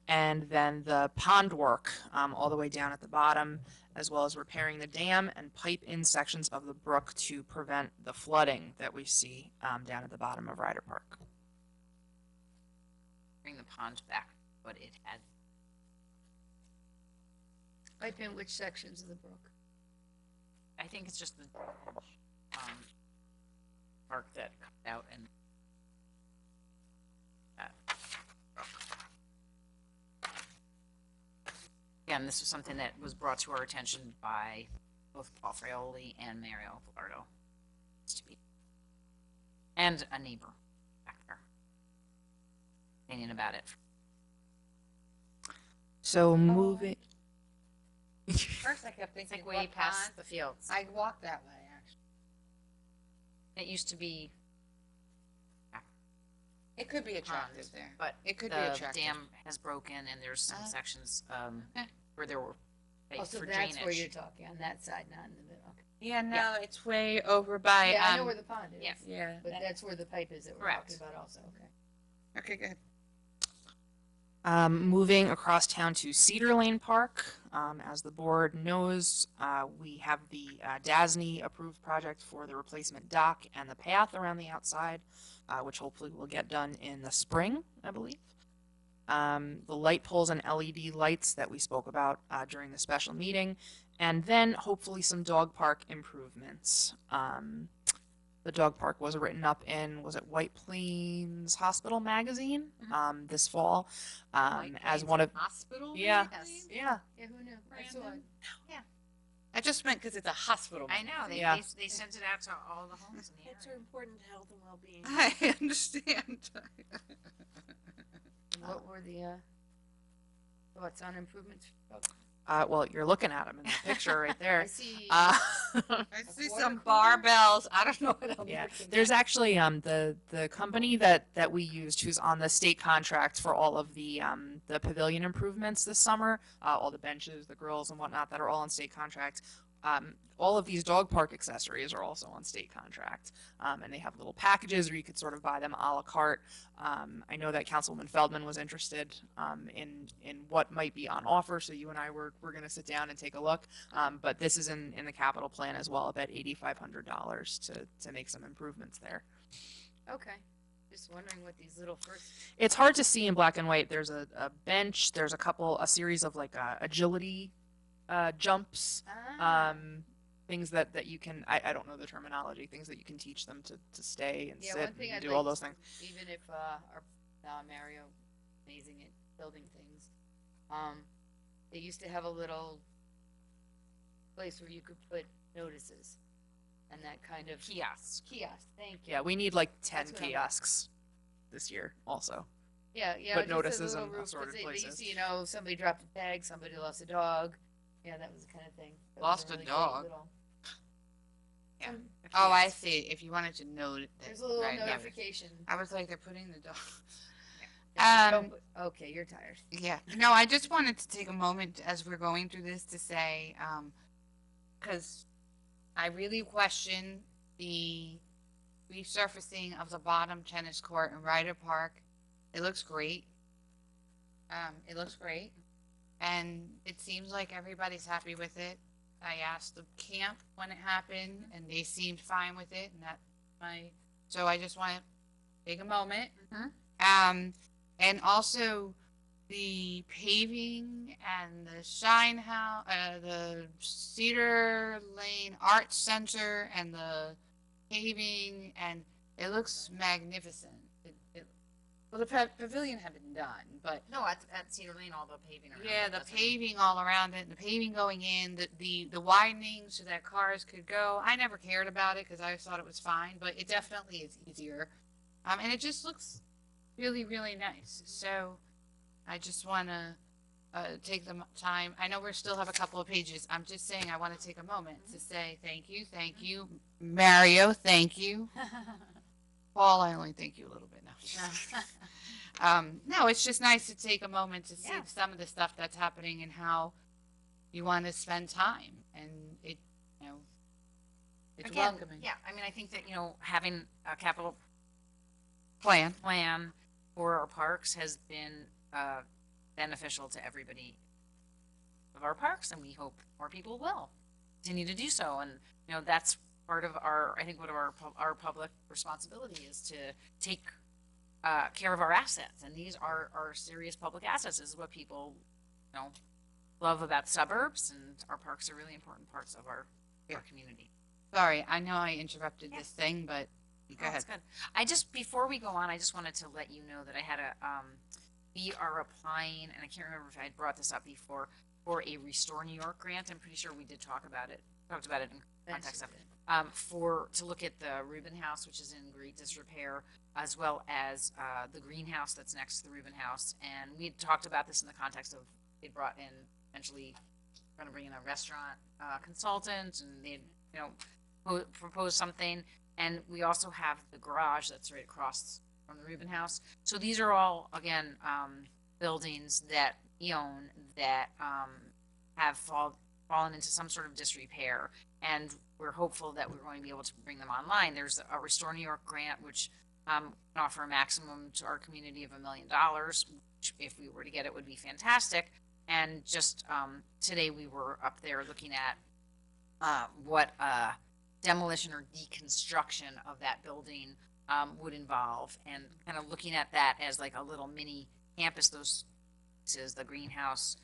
And then the pond work all the way down at the bottom, as well as repairing the dam and pipe in sections of the brook to prevent the flooding that we see down at the bottom of Ryder Park. Bring the pond back, what it had. Pipe in which sections of the brook? I think it's just the park that cut out and again, this was something that was brought to our attention by both Paul Fraioli and Mario Velardo. And a neighbor back there. Opinion about it. So moving. First, I kept It's thinking, like way what past pond? the fields. I walked that way, actually. It used to be, It could be attractive Pond, there. but It could be the attractive. dam has broken and there's some sections Okay. where there were Oh, so for that's where you're drainage. talking, on that side, not in the middle. Okay. Yeah, no, it's way over by, Yeah, I know where the pond is. yeah. yeah. But that's where the pipe is that we're Correct. talking about also, okay. Okay, good. Moving across town to Cedar Lane Park. As the board knows, we have the DASNY approved project for the replacement dock and the path around the outside, which hopefully will get done in the spring, I believe. The light poles and LED lights that we spoke about during the special meeting, and then hopefully some dog park improvements. The dog park was written up in, was it White Plains Hospital magazine this fall as one of, Hospital? yeah, Yes. yeah. Yeah, who knew? I saw it. I just meant because it's a hospital. I know, they, Yeah. they sent it out to all the homes in the Pets are area. important to health and well-being. I understand. And what were the, thoughts on improvements? Oh, Well, you're looking at them in the picture right I there. see. Uh, I see water some cooler? barbells. I don't know what I'm Yeah, looking there's at. actually the company that we used who's on the state contract for all of the pavilion improvements this summer, all the benches, the grills and whatnot that are all on state contract. All of these dog park accessories are also on state contract, and they have little packages where you could sort of buy them a la carte. I know that Councilwoman Feldman was interested in what might be on offer, so you and I were going to sit down and take a look. But this is in the capital plan as well, about $8,500 to make some improvements there. Okay. Just wondering what these little first, It's hard to see in black and white. There's a bench. There's a series of like agility jumps. Things that you can, I don't know the terminology, things that you can teach them to stay and yeah, sit one thing and I'd do like all those things. even if, our, Mario, amazing at building things, they used to have a little place where you could put notices and that kind of Kiosk. kiosk, thank you. Yeah, we need like 10 That's what I want. kiosks this year also. Yeah, yeah. Put just a notices little in roof, 'cause assorted they places. used to, somebody dropped a bag, somebody lost a dog. Yeah, that was the kind of thing. That was Lost a really great dog? little- Yeah. Um, Oh, I see. If you wanted to know that. There's a little right, yeah. notification. I was like, they're putting the dog. Don't put- Okay, you're tired. Yeah, no, I just wanted to take a moment as we're going through this to say, because I really question the resurfacing of the bottom tennis court in Ryder Park. It looks great. It looks great. And it seems like everybody's happy with it. I asked the camp when it happened, and they seemed fine with it, and so I just want to take a moment. And also the paving and the Shine House, the Cedar Lane Arts Center, and the paving, and it looks magnificent. Well, the pavilion had been done, but No, at Cedar Lane, all the paving around. yeah, it, the that's what- paving all around it, the paving going in, the widening so that cars could go. I never cared about it because I thought it was fine, but it definitely is easier. And it just looks really, really nice. So I just want to take the time. I know we still have a couple of pages. I'm just saying I want to take a moment to say thank you, Mario, thank you. Paul, I only thank you a little bit now. No, it's just nice to take a moment to see Yeah. some of the stuff that's happening and how you want to spend time, and it, it's Again, welcoming. yeah, I mean, I think that, having a capital Plan. plan for our parks has been beneficial to everybody of our parks, and we hope more people will continue to do so. And that's part of I think what our public responsibility is to take care of our assets, and these are serious public assets. This is what people love about suburbs, and our parks are really important parts of our community. Sorry, I know I interrupted this thing, but go Oh, ahead. that's good. Before we go on, I just wanted to let you know that I had we are applying, and I can't remember if I had brought this up before, for a Restore New York grant. I'm pretty sure we did talked about it in context of to look at the Rubin House, which is in great disrepair, as well as the greenhouse that's next to the Rubin House. And we had talked about this in the context of they brought in eventually going to bring in a restaurant consultant, and they proposed something. And we also have the garage that's right across from the Rubin House. So these are all, again, buildings that we own that have fallen into some sort of disrepair. And we're hopeful that we're going to be able to bring them online. There's a Restore New York grant, which can offer a maximum to our community of $1 million, which if we were to get it would be fantastic. And just today we were up there looking at what demolition or deconstruction of that building would involve, and kind of looking at that as like a little mini campus. Those pieces, the greenhouse,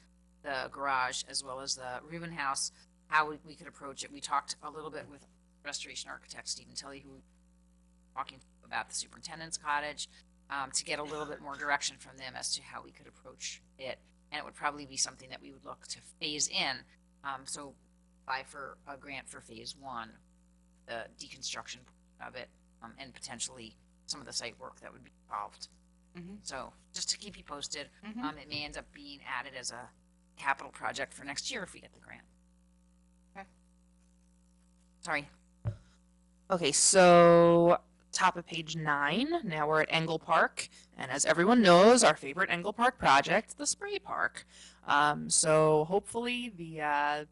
the garage, as well as the Rubin House, how we could approach it. We talked a little bit with restoration architect Stephen Tilley, who was talking about the superintendent's cottage, to get a little bit more direction from them as to how we could approach it. And it would probably be something that we would look to phase in. So apply for a grant for phase one, the deconstruction of it, and potentially some of the site work that would be involved. Mhm. So just to keep you posted, Mhm. it may end up being added as a capital project for next year if we get the grant. Okay. Sorry. Okay, so top of page 9. Now we're at Engle Park, and as everyone knows, our favorite Engle Park project, the spray park. So hopefully the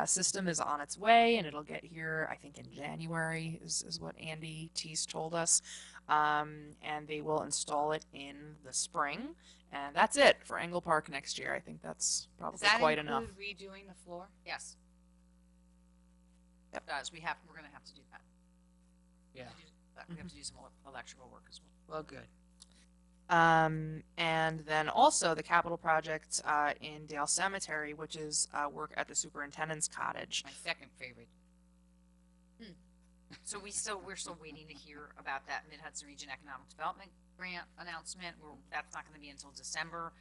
system is on its way, and it'll get here, I think, in January is what Andy Tease told us. And they will install it in the spring, and that's it for Engle Park next year. I think that's Does probably that quite include enough. redoing the floor? Yes. It does. We're going to have to do that. Yeah. We have to do some electrical work as well. Well, good. And then also the capital project in Dale Cemetery, which is work at the superintendent's cottage. My second favorite. So we're still waiting to hear about that Mid-Hudson Region Economic Development Grant announcement. That's not going to be until December.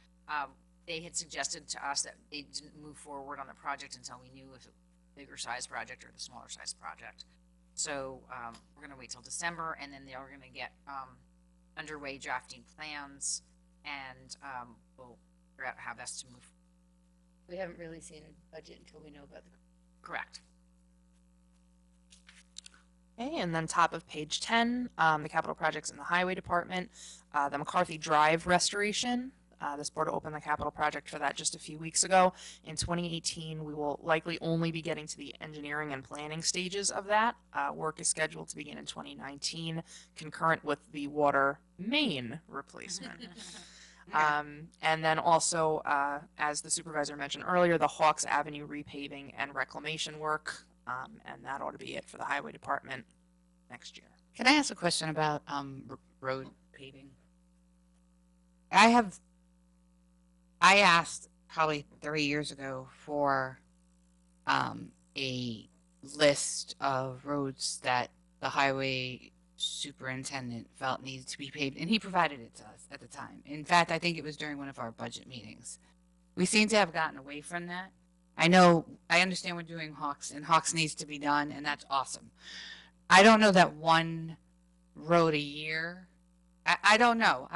They had suggested to us that they didn't move forward on the project until we knew if it was a bigger size project or the smaller size project. So we're going to wait till December, and then they're going to get underway drafting plans, and we'll figure out how best to move. We haven't really seen a budget until we know about the. Correct. Okay, and then top of page 10, the capital projects in the highway department, the McCarthy Drive restoration. This board opened the capital project for that just a few weeks ago. In 2018, we will likely only be getting to the engineering and planning stages of that. Work is scheduled to begin in 2019, concurrent with the water main replacement. And then also, as the supervisor mentioned earlier, the Hawks Avenue repaving and reclamation work. And that ought to be it for the highway department next year. Can I ask a question about road paving? I asked probably 3 years ago for a list of roads that the highway superintendent felt needed to be paved, and he provided it to us at the time. In fact, I think it was during one of our budget meetings. We seem to have gotten away from that. I understand we're doing Hawks, and Hawks needs to be done, and that's awesome. I don't know that one road a year. I don't know.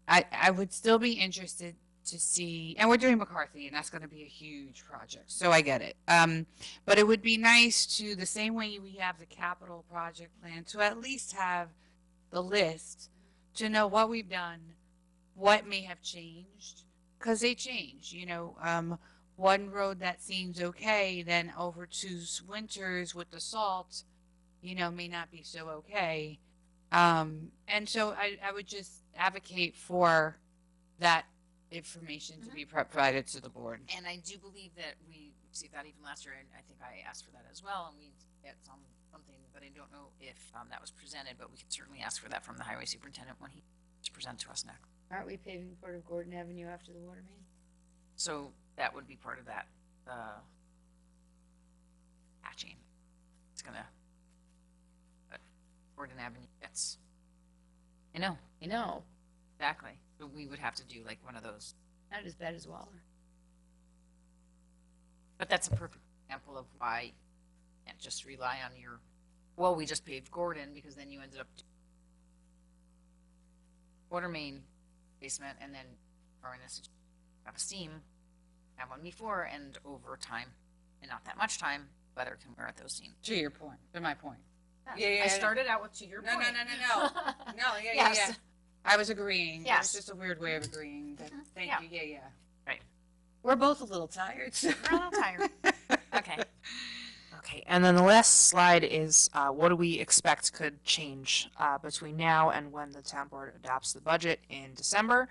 I would still be interested to see, and we're doing McCarthy, and that's going to be a huge project. So I get it. But it would be nice to, the same way we have the capital project plan, to at least have the list to know what we've done, what may have changed, because they change. One road that seems okay, then over 2 winters with the salt, may not be so okay. And so I would just advocate for that information to be provided to the board. And I do believe that we received that even last year, and I think I asked for that as well, and we get something, but I don't know if that was presented, but we could certainly ask for that from the highway superintendent when he to present to us next. Aren't we paving part of Gordon Avenue after the water main? So that would be part of that, patching. It's gonna, Gordon Avenue gets, I know, exactly. But we would have to do like one of those. Not as bad as Waller. But that's a perfect example of why you can't just rely on we just paved Gordon, because then you ended up water main basement, and then are in a situation have a steam, have one before, and over time, and not that much time, weather can wear at those seams. To your point, to my point. Yeah, I started out with to your point. No, yeah. Yes. I was agreeing. It Yes. was just a weird way of agreeing. But thank Yeah. you. Yeah. Right. We're both a little tired. So. We're a little tired. Okay. Okay, and then the last slide is what do we expect could change between now and when the town board adopts the budget in December.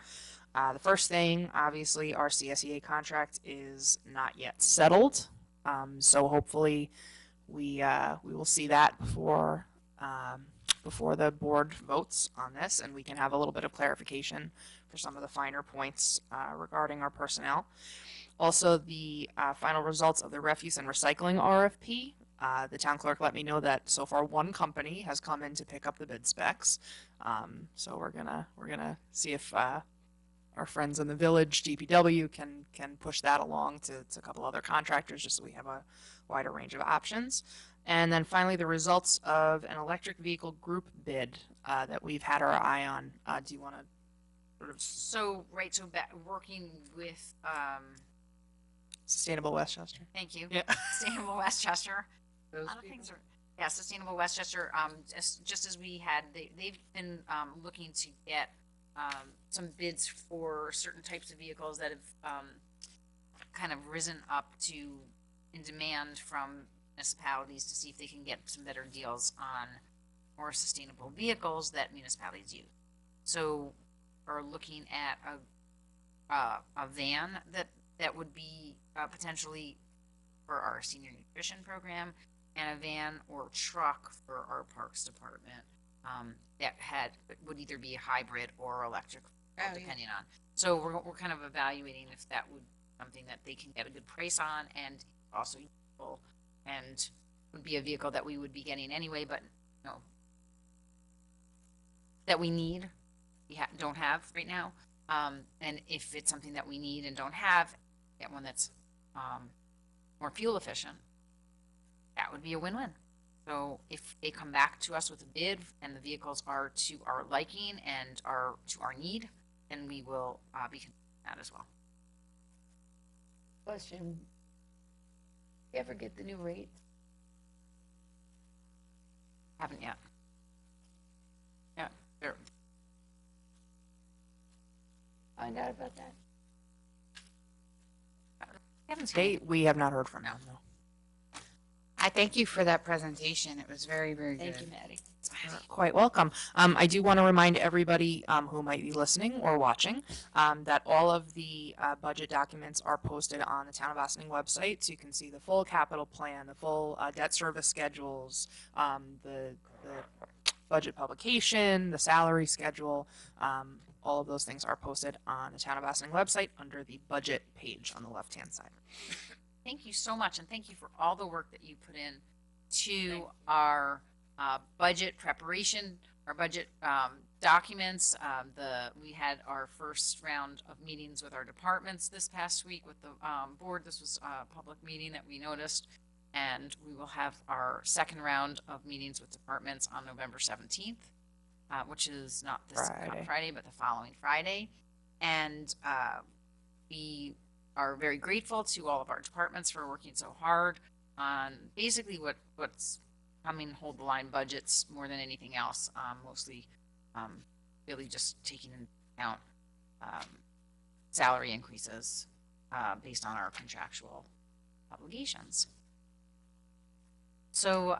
The first thing, obviously, our CSEA contract is not yet settled, so hopefully we will see that before the board votes on this, and we can have a little bit of clarification for some of the finer points regarding our personnel. Also, the final results of the refuse and recycling RFP. The town clerk let me know that so far one company has come in to pick up the bid specs. So we're gonna see if our friends in the village, DPW, can push that along to a couple other contractors, just so we have a wider range of options. And then finally, the results of an electric vehicle group bid that we've had our eye on. Do you want to sort of So working with Sustainable Westchester? thank you. Yeah. Sustainable Westchester. Those A lot of people. things are, Sustainable Westchester, just as we had, they've been, looking to get, some bids for certain types of vehicles that have, kind of risen up in demand from municipalities to see if they can get some better deals on more sustainable vehicles that municipalities use. So we're looking at a van that would be, potentially for our senior nutrition program, and a van or truck for our parks department that would either be a hybrid or electric, depending on. So we're kind of evaluating if that would be something that they can get a good price on, and also useful, and would be a vehicle that we would be getting anyway, but that we need, don't have right now. And if it's something that we need and don't have, get one that's more fuel efficient. That would be a win-win. So if they come back to us with a bid and the vehicles are to our liking and are to our need, then we will be considering that as well. Question. You ever get the new rate? Haven't yet. Yeah, there. Find out about that. Haven't seen. We have not heard from them. No. I thank you for that presentation. It was very, very good. Thank you, Maddie. You're quite welcome. I do want to remind everybody who might be listening or watching that all of the budget documents are posted on the Town of Austining website, so you can see the full capital plan, the full debt service schedules, the budget publication, the salary schedule. All of those things are posted on the Town of Austining website under the budget page on the left-hand side. Thank you so much, and thank you for all the work that you put in to our budget preparation, our budget documents. We had our first round of meetings with our departments this past week with the board. This was a public meeting that we noticed, and we will have our second round of meetings with departments on November 17th, which is not this Friday, but the following Friday. And we are very grateful to all of our departments for working so hard on basically what's coming hold the line budgets more than anything else. Mostly really just taking into account salary increases based on our contractual obligations. So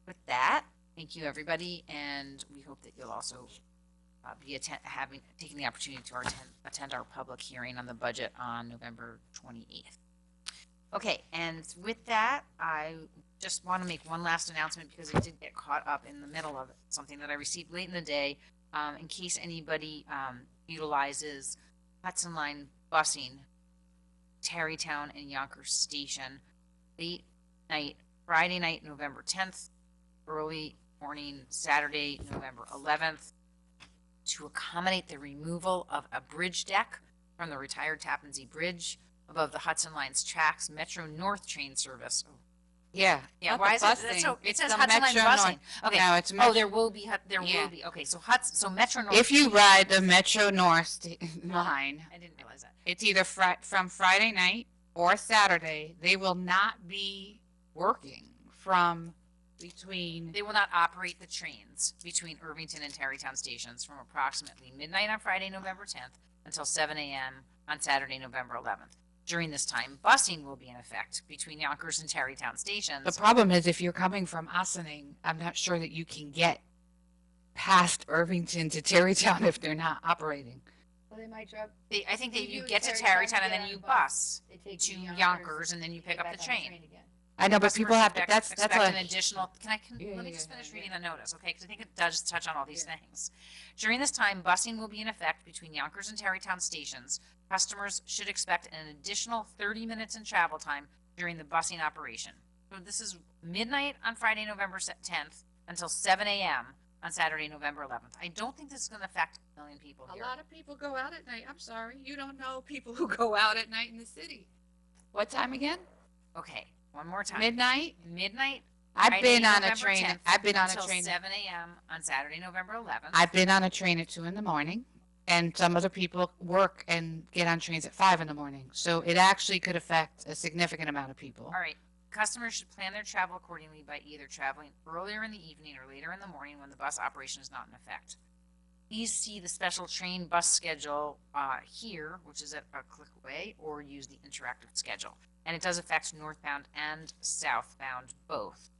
with that, thank you everybody, and we hope that you'll also be taking the opportunity to attend our public hearing on the budget on November 28th. Okay, and with that, I just want to make one last announcement because it did get caught up in the middle of something that I received late in the day. In case anybody utilizes Hudson Line busing, Tarrytown and Yonkers Station, late night, Friday night, November 10th, early morning, Saturday, November 11th, to accommodate the removal of a bridge deck from the retired Tappan Zee Bridge above the Hudson Line's tracks, Metro North train service. Yeah. Yeah, not why the is it? busing. So it It's says the Hudson Line Metro busing. North. Okay. No, it's Oh, Metro. there will be. Yeah. Okay, so so Metro North. If you ride the Metro North line, I didn't realize that. it's either from Friday night or Saturday. They will not be working from between. They will not operate the trains between Irvington and Tarrytown stations from approximately midnight on Friday, November 10th until 7 a.m. on Saturday, November 11th. During this time, busing will be in effect between Yonkers and Tarrytown stations. The problem is if you're coming from Ossining, I'm not sure that you can get past Irvington to Tarrytown if they're not operating. Well, they might drop. I think that You you do get to Tarrytown, Tarrytown and get then on you the bus They take to you Yonkers and then you get pick up back the on train. again. I know, but Customers people have to. expect That's an what. additional. Let Yeah, me just yeah, finish yeah. reading the notice, okay? Because I think it does touch on all these things. During this time, busing will be in effect between Yonkers and Tarrytown stations. Customers should expect an additional 30 minutes in travel time during the busing operation. So this is midnight on Friday, November 10th until 7 a.m. on Saturday, November 11th. I don't think this is going to affect a million people A here. lot of people go out at night. I'm sorry, you don't know people who go out at night in the city. What time again? Okay, one more time. Midnight. Midnight. I've Friday, been on a November train. 10th I've been on a until train. 7 a.m. on Saturday, November 11th. I've been on a train at 2 a.m, and some other people work and get on trains at 5 a.m. So it actually could affect a significant amount of people. All right. Customers should plan their travel accordingly by either traveling earlier in the evening or later in the morning when the bus operation is not in effect. Please see the special train bus schedule here, which is at a click away, or use the interactive schedule. And it does affect northbound and southbound both.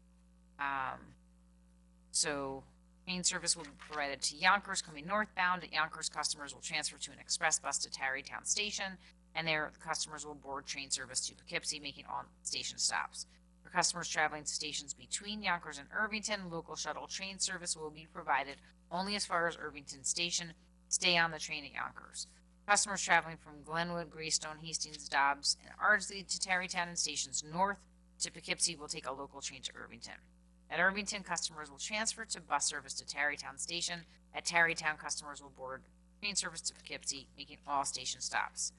So train service will be provided to Yonkers coming northbound. At Yonkers, customers will transfer to an express bus to Tarrytown Station, and there customers will board train service to Poughkeepsie, making all station stops. For customers traveling to stations between Yonkers and Irvington, local shuttle train service will be provided only as far as Irvington Station. Stay on the train at Yonkers. Customers traveling from Glenwood, Greystone, Hastings, Dobbs, and Ardsley to Tarrytown and stations north to Poughkeepsie will take a local train to Irvington. At Irvington, customers will transfer to bus service to Tarrytown Station. At Tarrytown, customers will board train service to Poughkeepsie, making all station stops.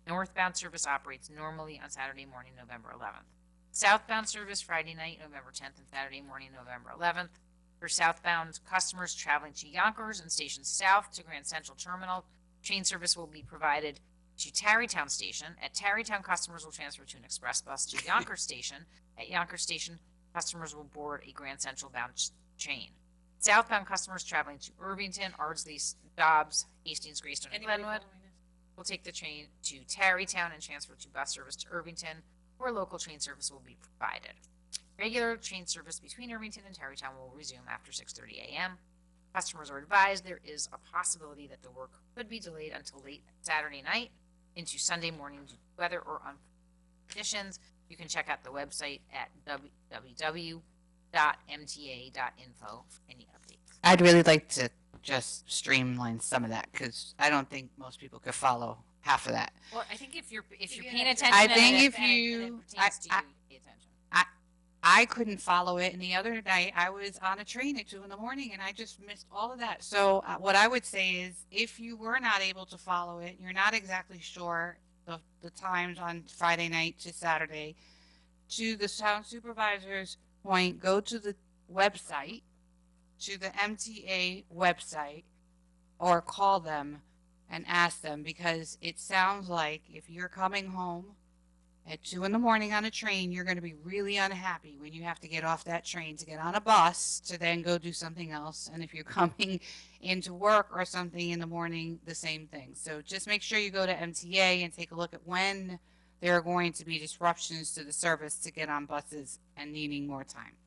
Northbound service operates normally on Saturday morning, November 11th. Southbound service Friday night, November 10th, and Saturday morning, November 11th. For southbound customers traveling to Yonkers and stations south to Grand Central Terminal, train service will be provided to Tarrytown Station. At Tarrytown, customers will transfer to an express bus to Yonkers Station. At Yonkers Station, customers will board a Grand Central bound train. Southbound customers traveling to Irvington, Ardsley, Dobbs, Hastings, Greystone, and Glenwood will take the train to Tarrytown and transfer to bus service to Irvington, where local train service will be provided. Regular train service between Irvington and Tarrytown will resume after 6:30 a.m. Customers are advised there is a possibility that the work could be delayed until late Saturday night into Sunday morning due to weather or unforeseen conditions. You can check out the website at www.mta.info for any updates. I'd really like to just streamline some of that because I don't think most people could follow half of that. Well, I think if you're You're paying gonna- attention, I and think it- if and it- and you- it pertains to you, pay attention. I couldn't follow it, and the other night I was on a train at 2 a.m. and I just missed all of that. So what I would say is, if you were not able to follow it, you're not exactly sure the times on Friday night to Saturday, to the town supervisor's point, go to the website, to the MTA website, or call them and ask them, because it sounds like if you're coming home at 2 a.m. on a train, you're going to be really unhappy when you have to get off that train to get on a bus to then go do something else. And if you're coming into work or something in the morning, the same thing. So just make sure you go to MTA and take a look at when there are going to be disruptions to the service to get on buses and needing more time.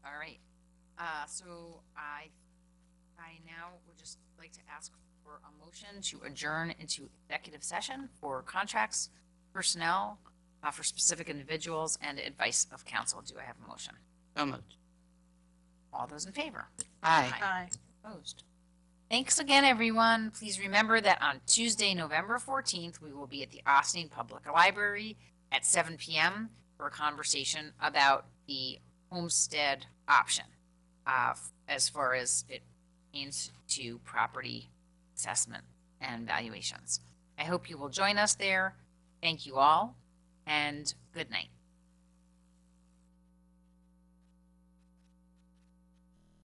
All right. So I now would just like to ask for a motion to adjourn into executive session for contracts, personnel, for specific individuals, and advice of counsel. Do I have a motion? So moved. All those in favor? Aye. Aye. Opposed? Thanks again, everyone. Please remember that on Tuesday, November 14th, we will be at the Ossining Public Library at 7 p.m. for a conversation about the homestead option, as far as it pertains to property assessment and valuations. I hope you will join us there. Thank you all, and good night.